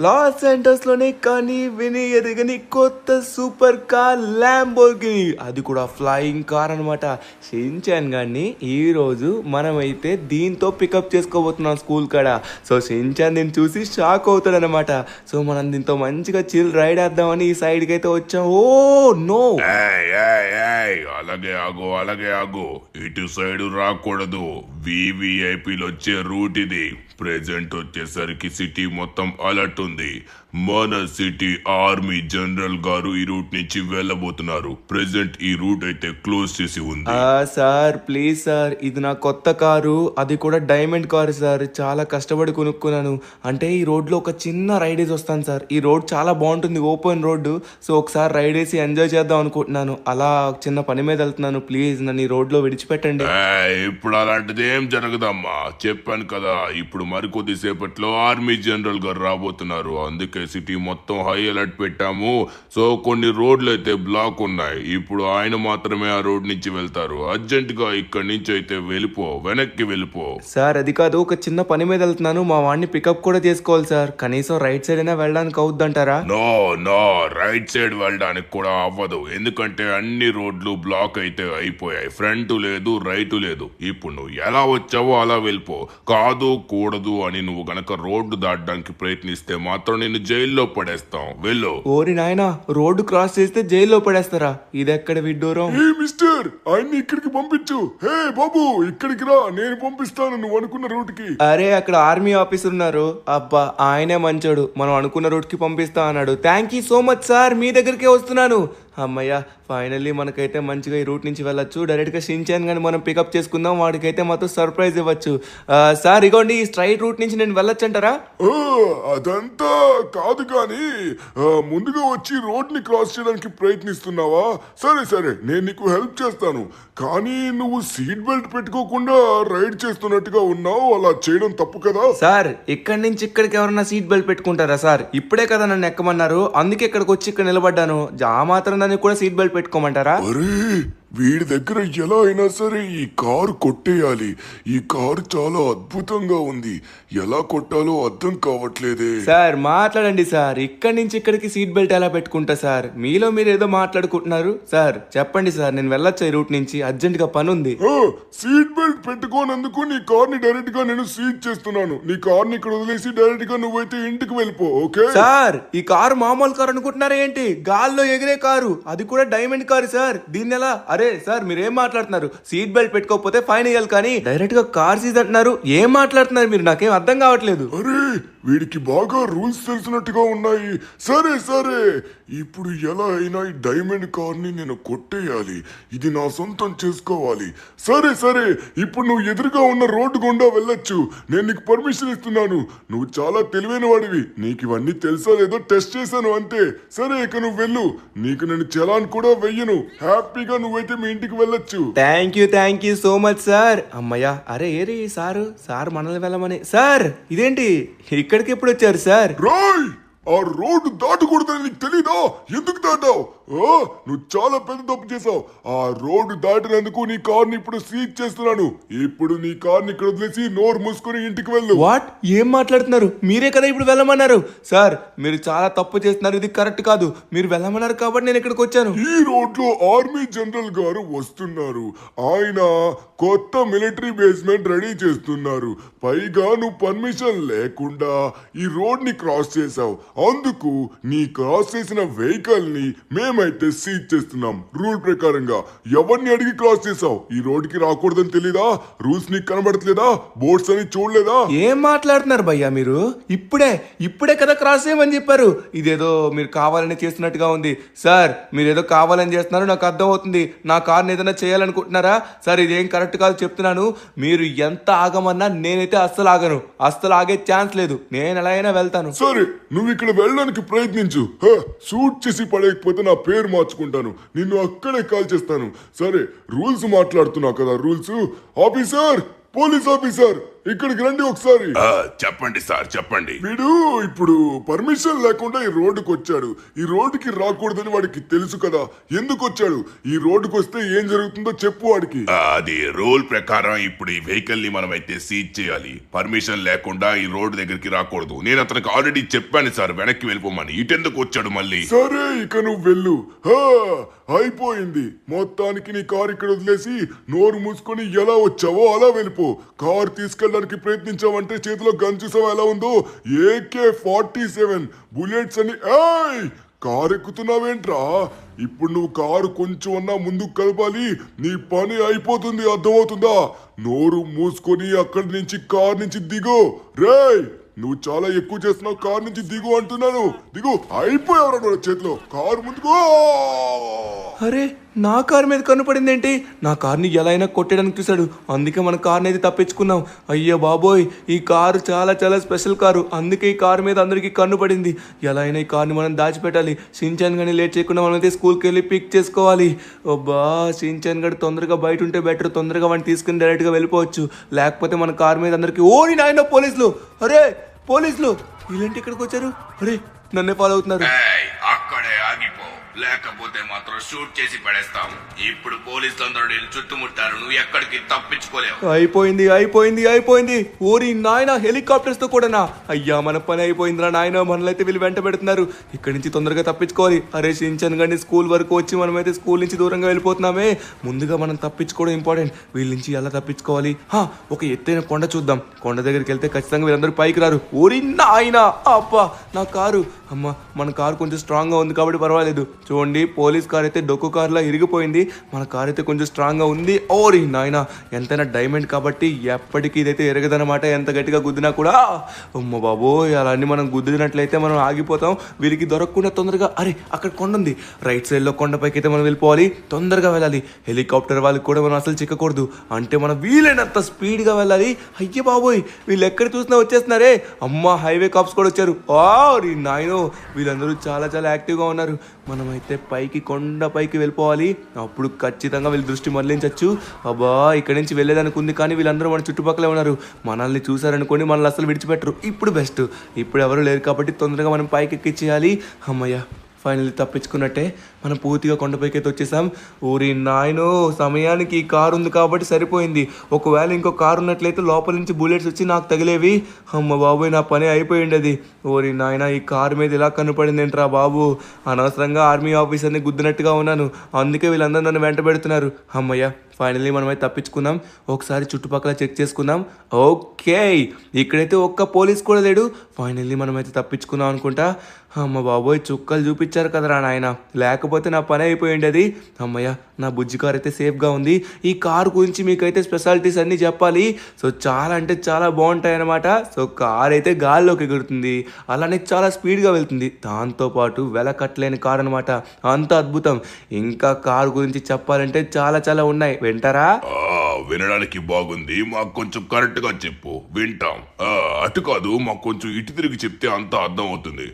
Los Angeles లోనే కానీ విని ఎరగని కొత్త సూపర్ కార్ ల్యాంబోర్గిని, అది కూడా ఫ్లయింగ్ కార్ అనమాట. షిన్చాన్ గారిని ఈరోజు మనమైతే దీంతో పికప్ చేసుకోబోతున్నాం స్కూల్ కాడ. సో షిన్చాన్ దీన్ని చూసి షాక్ అవుతాడు అనమాట. సో మనం దీంతో మంచిగా చిల్ రైడ్ వేద్దామని ఈ సైడ్కి అయితే వచ్చాం. ఓ నో, అలాగే ఆగు, ఇటు సైడ్ రాకూడదు. వివిఐపీలు వచ్చే రూట్ ఇది. ప్రెజెంట్ వచ్చేసరికి సిటీ మొత్తం అలర్ట్ ఉంది. మన సిటీ ఆర్మీ జనరల్ గారు ఈ రూట్ నుంచి వెళ్ళబోతున్నారు. ప్రెజెంట్ ఈ రూట్ అయితే క్లోజ్ చేసి ఉంది. సార్ ప్లీజ్ సార్, ఇది నా కొత్త కారు, అది కూడా డైమండ్ కారు సార్. చాలా కష్టపడి కొనుక్కున్నాను. అంటే ఈ రోడ్లో ఒక చిన్న రైడ్ వేసి వస్తాను సార్. ఈ రోడ్ చాలా బాగుంటుంది, ఓపెన్ రోడ్డు. సో ఒకసారి రైడ్ వేసి ఎంజాయ్ చేద్దాం అనుకుంటున్నాను. అలా చిన్న పని మీద వెళ్తున్నాను. ప్లీజ్ నన్ను ఈ రోడ్లో విడిచిపెట్టండి. ఇప్పుడు అలాంటిది ఏం జరగదమ్మా, చెప్పాను కదా. ఇప్పుడు మరికొద్దిసేపట్లో ఆర్మీ జనరల్ గారు రాబోతున్నారు. అందుకే సిటీ మొత్తం హై అలర్ట్ పెట్టాము. సో కొన్ని రోడ్లు అయితే బ్లాక్ ఉన్నాయి. ఇప్పుడు ఆయన మాత్రమే ఆ రోడ్ నుంచి వెళ్తారు. అర్జెంట్ గా ఇక్కడి నుంచి అయితే వెనక్కి వెళ్ళిపో. సార్ అది కాదు, ఒక చిన్న పని మీద వెళ్తున్నాను. మా వాడిని పికప్ కూడా చేసుకోవాలి సార్. కనీసం రైట్ సైడ్ అయినా వెళ్ళడానికి అవుద్దంటారా? నో, రైట్ సైడ్ వెళ్ళడానికి కూడా అవ్వదు. ఎందుకంటే అన్ని రోడ్లు బ్లాక్ అయితే అయిపోయాయి. ఫ్రంట్ లేదు, రైట్ లేదు. ఇప్పుడు నువ్వు ఎలా వచ్చావో అలా వెళ్ళిపో. కాదు కూడదు అని నువ్వు గనక రోడ్డు దాటడానికి ప్రయత్నిస్తే మాత్రం నేను జైల్లో పడేస్తాం. వెళ్ళు. ఓరి నాయనా, రోడ్డు క్రాస్ చేస్తే జైల్లో పడేస్తారా? ఇది ఎక్కడ విడ్డూరం. మిస్టర్, ఆయన్ని ఇక్కడికి పంపించు. హే బాబు, ఇక్కడికి రా, నేను పంపిస్తాను నువ్వు అనుకున్న రూట్ కి. అరే అక్కడ ఆర్మీ ఆఫీసర్ ఉన్నారు. అబ్బా ఆయనే మంచోడు, మనం అనుకున్న రూట్ కి పంపిస్తా అన్నాడు. Thank you so much sir, మీ దగ్గరికే వస్తున్నాను. అమ్మయ్య, ఫైనల్లీ మనకైతే మంచిగా ఈ రూట్ నుంచి వెళ్ళొచ్చు. డైరెక్ట్గా షిన్చాన్ గాని మనం పికప్ చేసుకుందాం. వాడికైతే మాత్రం సర్ప్రైజ్ ఇవ్వచ్చు. సార్ ఇగోండి, ఈ స్ట్రైట్ రూట్ నుంచి నేను వెళ్ళొచ్చు అంటారా? అదంతా కాదు కానీ ముందుగా వచ్చి రోడ్ ని క్రాస్ చేయడానికి ప్రయత్నిస్తున్నావా? సరే నేను నీకు హెల్ప్ చేస్తాను. కానీ నువ్వు సీట్ బెల్ట్ పెట్టుకోకుండా రైడ్ చేస్తున్నట్టుగా ఉన్నావు. అలా చేయడం తప్పు కదా సార్. ఇక్కడి నుంచి ఇక్కడికి ఎవరన్నా సీట్ బెల్ట్ పెట్టుకుంటారా సార్? ఇప్పుడే కదా నన్ను ఎక్కమన్నారు, అందుకే ఇక్కడికి వచ్చి ఇక్కడ నిలబడ్డాను. ఆ మాత్రం దాన్ని కూడా సీట్ బెల్ట్ పెట్టుకోమంటారా? అరే వీడి దగ్గర ఎలా అయినా సరే ఈ కారు కొట్టేయాలి. ఈ కారు చాలా అద్భుతంగా ఉంది. ఎలా కొట్టాలో అర్థం కావట్లేదే. సార్ మాట్లాడండి సార్. ఇక్కడి నుంచి ఇక్కడికి సీట్ బెల్ట్ ఎలా పెట్టుకుంటా సార్? మీలో మీరు ఏదో మాట్లాడుకుంటున్నారు సార్. చెప్పండి సార్, నేను వెళ్ళొచ్చా ఈ రూట్ నుంచి? అర్జెంట్ గా పని ఉంది. సీట్ బెల్ట్ పెట్టుకోనందుకు నీ కార్ ని డైరెక్ట్ గా నేను సీట్ చేస్తున్నాను. నీ కార్ ని ఇక్కడ వదిలేసి డైరెక్ట్ గా నువ్వైతే ఇంటికి వెళ్ళిపో. ఓకే సార్, ఈ కారు మామూలు కారు అనుకుంటున్నారా ఏంటి? గాల్లో ఎగిరే కారు, అది కూడా డైమండ్ కారు సార్. దీన్ని ఎలా? అరే సార్ మీరేం మాట్లాడుతున్నారు? సీట్ బెల్ట్ పెట్టుకోకపోతే ఫైన్ ఇవ్వాలి, కానీ డైరెక్ట్ గా కార్ సీజ్ అంటున్నారు. ఏం మాట్లాడుతున్నారు మీరు? నాకేం అర్థం కావట్లేదు. అరే వీడికి బాగా రూల్స్ తెలిసినట్టుగా ఉన్నాయి. సరే ఇప్పుడు ఎలా అయినా ఈ డైమండ్ కార్ ని నేను కొట్టేయాలి. ఇది నా సొంతం చేసుకోవాలి. సరే ఇప్పుడు నువ్వు ఎదురుగా ఉన్న రోడ్డు గుండా వెళ్ళొచ్చు. నేను నీకు పర్మిషన్ ఇస్తున్నాను. నువ్వు చాలా తెలివైన వాడివి. నీకు ఇవన్నీ తెలుసా లేదో టెస్ట్ చేశాను అంతే. సరే ఇక నువ్వు వెళ్ళు. నీకు నేను చలాన్ కూడా వెయ్యను. హ్యాపీగా నువ్వైతే మీ ఇంటికి వెళ్ళొచ్చు. Thank you so much sir. అమ్మయ్యా. అరే ఏరి సార్ మనల్ని వెళ్ళమని. సార్ ఇదేంటి ఇక్కడికి ఎప్పుడు వచ్చారు సార్? రాయ్, ఆ రోడ్డు దాటకూడదని నీకు తెలీదా? ఎందుకు దాటావు? నువ్వు చాలా పెద్ద తప్పు చేసావు. ఆ రోడ్డు దాటినందుకు నీ కార్ ని ఇప్పుడు సీజ్ చేస్తున్నాను. ఇప్పుడు నీ కార్ ని ఇక్కడ వదిలేసి నోరు మూసుకొని ఇంటికి వెళ్ళు. వాట్? ఏం మాట్లాడుతున్నారు? మీరే కదా ఇప్పుడు వెళ్ళమన్నారు. సార్ మీరు చాలా తప్పు చేస్తున్నారు. ఇది కరెక్ట్ కాదు. మీరు వెళ్ళమన్నారు కాబట్టి నేను ఇక్కడికి వచ్చాను. ఈ రోడ్ లో ఆర్మీ జనరల్ గారు వస్తున్నారు. ఆయన కొత్త మిలిటరీ బేస్మెంట్ రెడీ చేస్తున్నారు. పైగా నువ్వు పర్మిషన్ లేకుండా ఈ రోడ్ ని క్రాస్ చేసావు. అందుకు నీ క్రాస్ చేసిన వెహికల్ ని మేమైతే సీజ్ చేస్తున్నాం. రూల్ ప్రకారంగా ఎవరిని అడిగి క్రాస్ చేసావు? ఈ రోడ్ కి రాకూడదని తెలీదా? రూల్స్ నీకు కనబడట్లేదా? బోర్డ్స్ అని చూడలేదా? ఏం మాట్లాడుతున్నారు భయ్యా మీరు? ఇప్పుడే కదా క్రాస్ చేయమని చెప్పారు. ఇదేదో మీరు కావాలని చేస్తున్నట్టుగా ఉంది. సార్ మీరేదో కావాలని చేస్తున్నారు, నాకు అర్థం అవుతుంది. నా కార్ని ఏదైనా చేయాలనుకుంటున్నారా? సార్ ఇదేం కరెక్ట్ కాదు చెప్తున్నాను. మీరు ఎంత ఆగమన్నా నేనైతే అస్సలు ఆగను. అస్సలు ఆగే ఛాన్స్ లేదు. నేను ఎలా అయినా వెళ్తాను. సరే నువ్వు ఇక్కడ వెళ్ళడానికి ప్రయత్నించు. షూట్ చేసి పడేయకపోతే నా పేరు మార్చుకుంటాను. నిన్ను అక్కడే కాల్ చేస్తాను. సరే రూల్స్ మాట్లాడుతున్నావు కదా. రూల్స్ ఆఫీసర్, పోలీస్ ఆఫీసర్, ఇక్కడికి రండి ఒకసారి. చెప్పండి సార్ చెప్పండి. వీడు ఇప్పుడు పర్మిషన్ లేకుండా ఈ రోడ్డుకు వచ్చాడు. ఈ రోడ్డుకి రాకూడదని వాడికి తెలుసు కదా. ఎందుకు వచ్చాడు? ఈ రోడ్డుకు వస్తే ఏం జరుగుతుందో చెప్పు వాడికి. అది రూల్ ప్రకారం ఇప్పుడు ఈ వెహికల్ ని మనం అయితే సీజ్ చేయాలి. పర్మిషన్ లేకుండా ఈ రోడ్డు దగ్గరికి రాకూడదు. నేను అతనికి ఆల్రెడీ చెప్పాను సార్ వెనక్కి వెళ్ళిపోమని. ఇటెందుకు వచ్చాడు మళ్ళీ? సరే ఇక నువ్వు వెళ్ళు. అయిపోయింది. మొత్తానికి నీ కారు ఇక్కడ వదిలేసి నోరు మూసుకొని ఎలా వచ్చావో అలా వెళ్ళిపో. కారు తీసుకెళ్ళడానికి ప్రయత్నించావంటే చేతిలో గన్ చూసావా ఎలా ఉందో? AK-47 బుల్లెట్స్ అని. కారు ఎక్కుతున్నావేంట్రా? ఇప్పుడు నువ్వు కారు కొంచెం అన్నా ముందుకు కలపాలి. నీ పని అయిపోతుంది, అర్థమవుతుందా? నోరు మూసుకొని అక్కడి నుంచి కారు నుంచి దిగు. రేయ్ నువ్వు చాలా ఎక్కువ చేస్తున్నావు. కారు నుంచి దిగు అంటున్నాను. దిగు. అయిపోయావు చేతిలో కారు ముందుకు. అరే నా కారు మీద కన్నుపడింది ఏంటి? నా కార్ని ఎలా అయినా కొట్టడానికి చూశాడు. అందుకే మన కార్ని అయితే తప్పించుకున్నాం. అయ్యో బాబోయ్, ఈ కారు చాలా చాలా స్పెషల్ కారు. అందుకే ఈ కారు మీద అందరికీ కన్ను పడింది. ఎలా అయినా ఈ కార్ని మనం దాచిపెట్టాలి. షిన్చాన్ కానీ లేట్ చేయకుండా మనం అయితే స్కూల్కి వెళ్ళి పిక్ చేసుకోవాలి. అబ్బా షిన్చాన్ గడు తొందరగా బయట ఉంటే బెటర్. తొందరగా వాడిని తీసుకుని డైరెక్ట్గా వెళ్ళిపోవచ్చు. లేకపోతే మన కారు మీద అందరికీ ఓడి నాయన పోలీసులు. అరే పోలీసులు వీళ్ళంటి ఇక్కడికి వచ్చారు. అరే నన్నే ఫాలో అవుతున్నారు. అక్కడే ఆగిపో, లేకపోతే మాత్రం షూట్ చేసి పడేస్తాం. ఇప్పుడు పోలీసులందరూ నేను చుట్టుముట్టారు. నువ్వు ఎక్కడికి తప్పించుకోలేవు. అయిపోయింది. ఓరి నాయన హెలికాప్టర్స్ తో కూడానా? అయ్యా మన పని అయిపోయిందిరా నాయన. మనలైతే వీళ్ళు వెంట పెడుతున్నారు. ఇక్కడి నుంచి తొందరగా తప్పించుకోవాలి. అరే షిన్చాన్ గాని స్కూల్ వరకు వచ్చి మనమైతే స్కూల్ నుంచి దూరంగా వెళ్ళిపోతున్నామే. ముందుగా మనం తప్పించుకోవడం ఇంపార్టెంట్. వీళ్ళ నుంచి ఎలా తప్పించుకోవాలి? ఒక ఎత్తైన కొండ చూద్దాం. కొండ దగ్గరికి వెళ్తే ఖచ్చితంగా వీళ్ళందరూ పైకి రారు. ఓరి నాయన అబ్బా నా కారు. అమ్మ మన కారు కొంచెం స్ట్రాంగ్ గా ఉంది కాబట్టి పర్వాలేదు. చూడండి పోలీస్ కార్ అయితే డొక్కు కార్లా ఇరిగిపోయింది. మన కార్ అయితే కొంచెం స్ట్రాంగ్ గా ఉంది. ఓరి నాయన ఎంతైనా డైమండ్ కాబట్టి ఎప్పటికీ ఇదైతే ఎరగదనమాట. ఎంత గట్టిగా గుద్దినా కూడా. అమ్మ బాబోయ్ అలా అన్ని మనం గుద్దినట్లయితే మనం ఆగిపోతాం. వీరికి దొరకకుండా తొందరగా. అరే అక్కడ కొండ ఉంది. రైట్ సైడ్ లో కొండపైకి అయితే మనం వెళ్ళిపోవాలి. తొందరగా వెళ్ళాలి. హెలికాప్టర్ వాళ్ళకి కూడా మనం అసలు చిక్కకూడదు. అంటే మనం వీలైనంత స్పీడ్ గా వెళ్ళాలి. అయ్యే బాబోయ్ వీళ్ళు ఎక్కడ చూసినా వచ్చేస్తున్నారే. అమ్మ హైవే కాప్స్ కూడా వచ్చారు. ఓరి నాయనో వీళ్ళందరూ చాలా చాలా యాక్టివ్గా ఉన్నారు. మనమైతే పైకి కొండ పైకి వెళ్ళిపోవాలి. అప్పుడు ఖచ్చితంగా వీళ్ళ దృష్టి మళ్ళించవచ్చు. అబ్బా ఇక్కడి నుంచి వెళ్ళేదానికి ఉంది కానీ వీళ్ళందరూ మన చుట్టుపక్కలే ఉన్నారు. మనల్ని చూసారనుకోండి మనల్ని అసలు విడిచిపెట్టరు. ఇప్పుడు బెస్ట్. ఇప్పుడు ఎవరు లేరు కాబట్టి తొందరగా మనం పైకి ఎక్కించేయాలి. అమ్మయ్య ఫైనల్లీ తప్పించుకున్నట్టే. మనం పూర్తిగా కొండపైకి అయితే వచ్చేసాం. ఊరి నాయనో సమయానికి ఈ కారు ఉంది కాబట్టి సరిపోయింది. ఒకవేళ ఇంకో కారు ఉన్నట్లయితే లోపల నుంచి బుల్లెట్స్ వచ్చి నాకు తగిలేవి. అమ్మ బాబోయ్ నా పని అయిపోయింది అది. ఓరి నాయన ఈ కారు మీద ఇలా కనపడింది ఏంట్రా బాబు. అనవసరంగా ఆర్మీ ఆఫీసర్ని గుద్దినట్టుగా ఉన్నాను. అందుకే వీళ్ళందరూ నన్ను వెంట పెడుతున్నారు. అమ్మయ్య ఫైనల్లీ మనమైతే తప్పించుకుందాం. ఒకసారి చుట్టుపక్కల చెక్ చేసుకుందాం. ఓకే ఇక్కడైతే ఒక్క పోలీస్ కూడా లేడు. ఫైనల్లీ మనమైతే తప్పించుకుందాం అనుకుంటా. అమ్మ బాబోయ్ చుక్కలు చూపించారు కదరా నాయన. లేకపోతే నా పని అయిపోయింది అది. అమ్మయ్య నా బుజ్జి కార్ అయితే సేఫ్గా ఉంది. ఈ కారు గురించి మీకైతే స్పెషాలిటీస్ అన్నీ చెప్పాలి. సో చాలా అంటే చాలా బాగుంటాయి అన్నమాట. సో కార్ అయితే గాల్లోకి ఎగురుతుంది. అలానే చాలా స్పీడ్గా వెళ్తుంది. దాంతోపాటు వెలకట్టలేని కార్ అనమాట. అంత అద్భుతం. ఇంకా కారు గురించి చెప్పాలంటే చాలా చాలా ఉన్నాయి. వింటారా? వినడానికి బాగుంది. మాకు కొంచెం కరెక్ట్ గా చెప్పు, వింటాం. అటు కాదు మాకు కొంచెం ఇటు తిరిగి చెప్తే అంతా అర్థం అవుతుంది.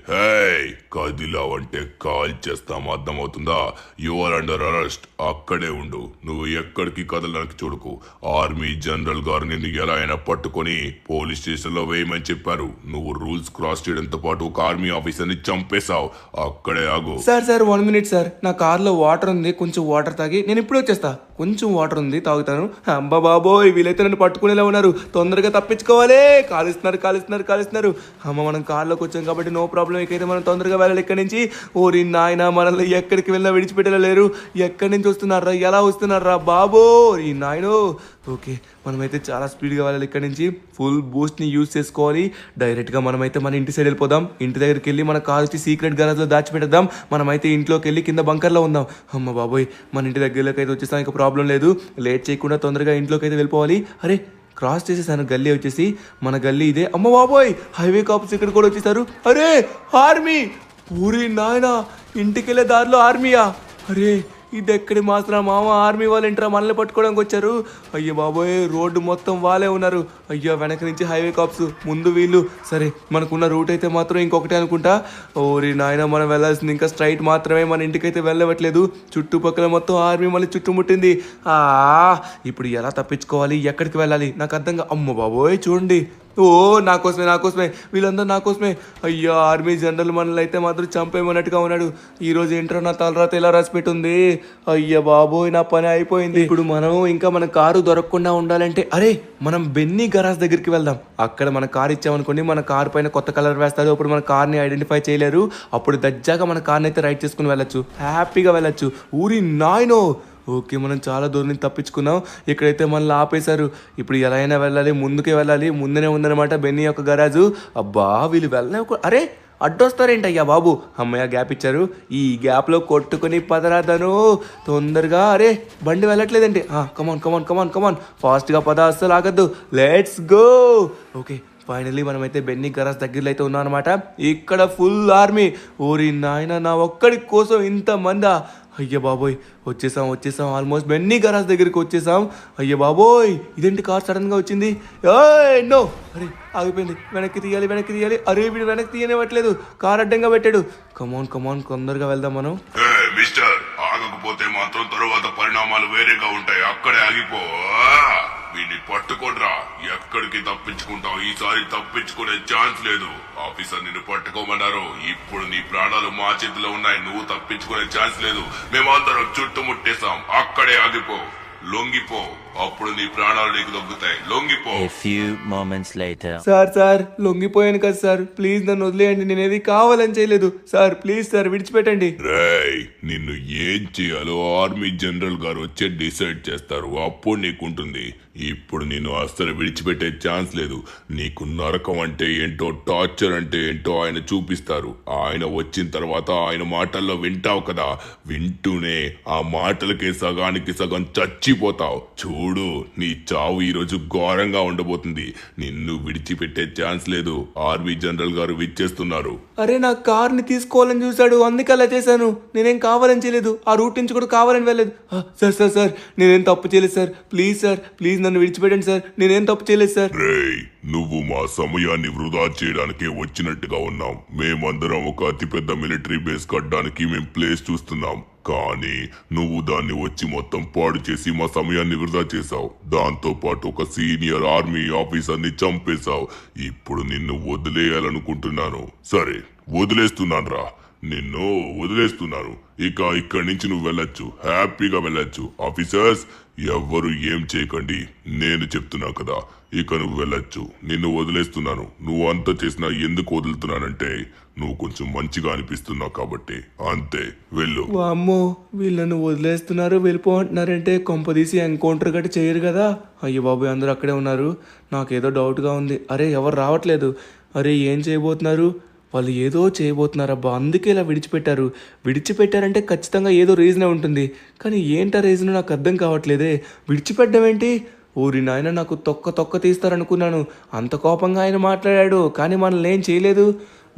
కదిలావంటే కాల్ చేస్తాం, అర్థం అవుతుందా? You are under arrest. అక్కడే ఉండు. నువ్వు ఎక్కడికి కదలడానికి చూడకు. ఆర్మీ జనరల్ గారు నిన్ను ఎలా అయినా పట్టుకొని పోలీస్ స్టేషన్ లో వేయమని చెప్పారు. నువ్వు రూల్స్ క్రాస్ చేయడంతో పాటు ఒక ఆర్మీ ఆఫీసర్ ని చంపేశావు. అక్కడే ఆగు. Sir 1 minute sir. నా కార్లో వాటర్ ఉంది. కొంచెం వాటర్ తాగి నేను ఇప్పుడు వచ్చేస్తా. కొంచెం వాటర్ ఉంది తాగుతాను. అబ్బా బాబోయ్ వీళ్ళైతే నన్ను పట్టుకునేలా ఉన్నారు. తొందరగా తప్పించుకోవాలి. కాలుస్తున్నారు. అమ్మ మనం కార్లోకి వచ్చాం కాబట్టి నో ప్రాబ్లం. ఇకైతే మనం తొందరగా వెళ్ళాలి ఇక్కడి నుంచి. ఓరి నాయన మనల్ని ఎక్కడికి వెళ్ళినా విడిచిపెట్టలేరు. ఎక్కడి నుంచి వస్తున్నారా? ఎలా వస్తున్నారా బాబో ఈ నాయనో. ఓకే మనమైతే చాలా స్పీడ్గా వెళ్ళాలి. ఇక్కడ నుంచి ఫుల్ బూస్ట్ని యూజ్ చేసుకోవాలి. డైరెక్ట్గా మనమైతే మన ఇంటి సైడ్ వెళ్ళిపోదాం. ఇంటి దగ్గరికి వెళ్ళి మన కార్ వచ్చి సీక్రెట్ గరాజ్లో దాచిపెట్టేద్దాం. మనమైతే ఇంట్లోకి వెళ్ళి కింద బంకర్లో ఉందాం. అమ్మ బాబోయ్ మన ఇంటి దగ్గరలోకి అయితే వచ్చేస్తాం. ఇంకా ప్రాబ్లం లేదు. లేట్ చేయకుండా తొందరగా ఇంట్లోకి అయితే వెళ్ళిపోవాలి. అరే క్రాస్ చేసేసాను గల్లీ వచ్చేసి. మన గల్లీ ఇదే. అమ్మ బాబోయ్ హైవే కాప్స్ ఇక్కడ కూడా వచ్చేసారు. అరే ఆర్మీ. ఊరి నాయన ఇంటికి వెళ్ళే దారిలో ఆర్మీయా? అరే ఇది ఎక్కడి మాత్రం మామ ఆర్మీ వాళ్ళు ఏంట్రా మనల్ని పట్టుకోవడానికి వచ్చారు. అయ్యో బాబోయ్ రోడ్డు మొత్తం వాళ్ళే ఉన్నారు. అయ్యో వెనక నుంచి హైవే కాప్స్, ముందు వీళ్ళు. సరే మనకున్న రూట్ అయితే మాత్రం ఇంకొకటే అనుకుంటా. ఓరి నాయన మనం వెళ్ళాల్సింది ఇంకా స్ట్రైట్ మాత్రమే, మన ఇంటికైతే వెళ్ళవట్లేదు. చుట్టుపక్కల మొత్తం ఆర్మీ మళ్ళీ చుట్టుముట్టింది. ఇప్పుడు ఎలా తప్పించుకోవాలి, ఎక్కడికి వెళ్ళాలి నాకు అర్థంగా. అమ్మ బాబోయ్ చూడండి, ఓ నాకోసమే వీళ్ళందరూ నాకోసమే. అయ్యో ఆర్మీ జనరల్ మనల్ని అయితే మాత్రం చంపేయమన్నట్టుగా ఉన్నాడు. ఈరోజు ఏంట్రా నా తలరాత ఎలా రాసిపెట్టుంది. అయ్య బాబోయ్ నా పని అయిపోయింది. ఇప్పుడు మనం ఇంకా మన కారు దొరకకుండా ఉండాలంటే మనం బెన్నీ గరాజ్ దగ్గరికి వెళ్దాం. అక్కడ మన కారు ఇచ్చామనుకోండి, మన కారు పైన కొత్త కలర్ వేస్తారు. అప్పుడు మన కార్ని ఐడెంటిఫై చేయలేరు. అప్పుడు దజ్జాగా మన కార్ని అయితే రైడ్ చేసుకుని వెళ్ళొచ్చు, హ్యాపీగా వెళ్ళొచ్చు. ఊరి నాయనో ఓకే మనం చాలా దూరం నుంచి తప్పించుకున్నాం. ఇక్కడైతే మనల్ని ఆపేశారు. ఇప్పుడు ఎలా అయినా వెళ్ళాలి, ముందుకే వెళ్ళాలి. ముందునే ఉందన్నమాట బెన్నీ యొక్క గరాజు. అబ్బా వీళ్ళు వెళ్ళనే అడ్డొస్తారేంటి అయ్యా బాబు. అమ్మయ్య గ్యాప్ ఇచ్చారు. ఈ గ్యాప్లో కొట్టుకుని పదరాదను తొందరగా. బండి వెళ్ళట్లేదండి. కమాన్ ఫాస్ట్గా పద, అస్సలు ఆగద్దు. Let's go. ఓకే ఫైనల్లీ మనమైతే బెన్నీ గరాజ్ దగ్గరలో అయితే ఉన్నాం అనమాట. ఇక్కడ ఫుల్ ఆర్మీ. ఓరి నాయన నా ఒక్కడి కోసం ఇంతమందా. అయ్య బాబోయ్ వచ్చేసాం ఆల్మోస్ట్ బెన్నీ గరాజ్ దగ్గరికి వచ్చేసాం. అయ్య బాబోయ్ ఇదేంటి కార్ సడన్ గా వచ్చింది. నో ఆగిపోయింది. వెనక్కి తీయాలి. వీడు వెనక్కి తీయనివ్వట్లేదు, కార్ అడ్డంగా పెట్టాడు. కమాన్ తొందరగా వెళ్దాం మనం. మిస్టర్ ఆగకపోతే మాత్రం తరువాత పరిణామాలు వేరేగా ఉంటాయి. అక్కడే ఆగిపో. వీడిని పట్టుకోడ్రా. ఎక్కడికి తప్పించుకుంటావు? ఈసారి తప్పించుకునే ఛాన్స్ లేదు. ఆఫీసర్ నిన్ను పట్టుకోమన్నారు. ఇప్పుడు నీ ప్రాణాలు మా చేతిలో ఉన్నాయి. నువ్వు తప్పించుకునే ఛాన్స్ లేదు. మేమందరం చుట్టుముట్టేశాం. అక్కడే ఆగిపో, లొంగిపో. అప్పుడు నీ ప్రాణాలు నీకు దొక్కుతాయి. లొంగిపో. A few moments later. Sir లొంగిపోయాను కదా సార్, ప్లీజ్ నన్ను వదిలేయండి. నేనేది కావాలని చేయలేదు సార్. ప్లీజ్ సార్ విడిచిపెట్టండి. రేయ్ నిన్ను ఏం చేయాలో ఆర్మీ జనరల్ గారు వచ్చే డిసైడ్ చేస్తారు. అప్పుడు నీకుంటుంది. ఇప్పుడు నిన్ను అస్సలు విడిచిపెట్టే ఛాన్స్ లేదు. నీకు నరకం అంటే ఏంటో, టార్చర్ అంటే ఏంటో ఆయన చూపిస్తారు. ఆయన వచ్చిన తర్వాత ఆయన మాటల్లో వింటావు కదా. వింటూనే ఆ మాటలకే సగానికి సగం చచ్చిపోతావు. చూడు నీ చావు ఈరోజు ఘోరంగా ఉండబోతుంది. నిన్ను విడిచిపెట్టే ఛాన్స్ లేదు. ఆర్మీ జనరల్ గారు విచ్చేస్తున్నారు. నా కార్ని తీసుకోవాలని చూశాడు, అందుకే అలా చేశాను. నేనేం కావాలని చేయలేదు. ఆ రూట్ నుంచి కూడా కావాలని వెళ్ళలేదు. సార్ నేనేం తప్పు చేయలేదు సార్. ప్లీజ్ నన్ను విడిచిపెట్టండి సార్. నేనేం తప్పు చేయలేదు సార్. రేయ్ నువ్వు మా సమయాన్ని వృధా చేయడానికే వచ్చినట్టుగా ఉన్నాం. మేమందరం ఒక అతిపెద్ద మిలిటరీ బేస్ కట్టడానికి మేము ప్లేస్ చూస్తున్నాం. కానీ నువ్వు దాన్ని వచ్చి మొత్తం పాడు చేసి మా సమయాన్ని వృధా చేశావు. దాంతో పాటు ఒక సీనియర్ ఆర్మీ ఆఫీసర్ని చంపేశావు. ఇప్పుడు నిన్ను వదిలేయాలనుకుంటున్నాను. సరే వదిలేస్తున్నాను రా, నిన్ను వదిలేస్తున్నాను. ఇక ఇక్కడి నుంచి నువ్వు వెళ్ళొచ్చు, హ్యాపీగా వెళ్ళొచ్చు. ఆఫీసర్స్ ఎవ్వరు ఏం చేయకండి, నేను చెప్తున్నా కదా. ఇక నువ్వు వెళ్ళొచ్చు, నిన్ను వదిలేస్తున్నాను. నువ్వు అంత చేసినా ఎందుకు వదులుతున్నానంటే నువ్వు కొంచెం మంచిగా అనిపిస్తున్నావు కాబట్టి. అంతే, వెళ్ళు. అమ్మో వీళ్ళను వదిలేస్తున్నారు, వెళ్ళిపోంటున్నారంటే కొంపదీసి ఎన్కౌంటర్ గట్టి చేయరు కదా. అయ్యో బాబు అందరూ అక్కడే ఉన్నారు. నాకేదో డౌట్గా ఉంది. ఎవరు రావట్లేదు. ఏం చేయబోతున్నారు వాళ్ళు? ఏదో చేయబోతున్నారబ్బా, అందుకే ఇలా విడిచిపెట్టారంటే ఖచ్చితంగా ఏదో రీజనే ఉంటుంది. కానీ ఏంటా రీజన్ నాకు అర్థం కావట్లేదే. విడిచిపెట్టడం ఏంటి? ఊరి నాయన నాకు తొక్క తీస్తారనుకున్నాను. అంత కోపంగా ఆయన మాట్లాడాడు, కానీ మనల్ని ఏం చేయలేదు.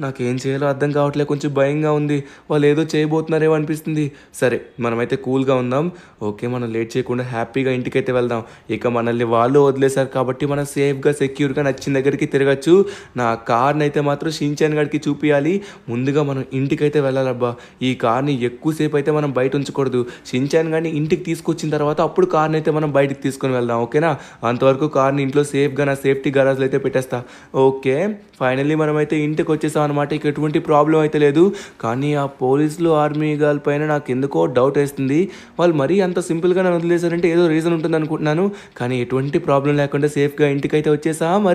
నాకేం చేయాలో అర్థం కావట్లేదు, కొంచెం భయంగా ఉంది. వాళ్ళు ఏదో చేయబోతున్నారేమో అనిపిస్తుంది. సరే మనమైతే కూల్గా ఉందాం. ఓకే మనం లేట్ చేయకుండా హ్యాపీగా ఇంటికైతే వెళ్దాం. ఇక మనల్ని వాళ్ళు వదిలేశారు కాబట్టి మనం సేఫ్గా సెక్యూర్గా నచ్చిన దగ్గరికి తిరగచ్చు. నా కార్ని అయితే మాత్రం షించాన్ గడికి చూపించాలి. ముందుగా మనం ఇంటికైతే వెళ్ళాలబ్బా. ఈ కార్ని ఎక్కువసేపు అయితే మనం బయట ఉంచకూడదు. షించాన్ గారిని ఇంటికి తీసుకొచ్చిన తర్వాత అప్పుడు కార్ని అయితే మనం బయటికి తీసుకొని వెళ్దాం. ఓకేనా? అంతవరకు కార్ని ఇంట్లో సేఫ్గా నా సేఫ్టీ గరాజ్లో అయితే పెట్టేస్తా. ఓకే ఫైనల్లీ మనమైతే ఇంటికి వచ్చేసాం అనమాట. ఇక ఎటువంటి ప్రాబ్లం అయితే లేదు. కానీ ఆ పోలీసులు ఆర్మీ గర్ల్ పైన నాకు ఎందుకో డౌట్ వేస్తుంది. వాళ్ళు మరీ అంత సింపుల్గా నన్ను వదిలేశారంటే ఏదో రీజన్ ఉంటుంది అనుకుంటున్నాను. కానీ ఎటువంటి ప్రాబ్లం లేకుండా సేఫ్గా ఇంటికైతే వచ్చేసాం.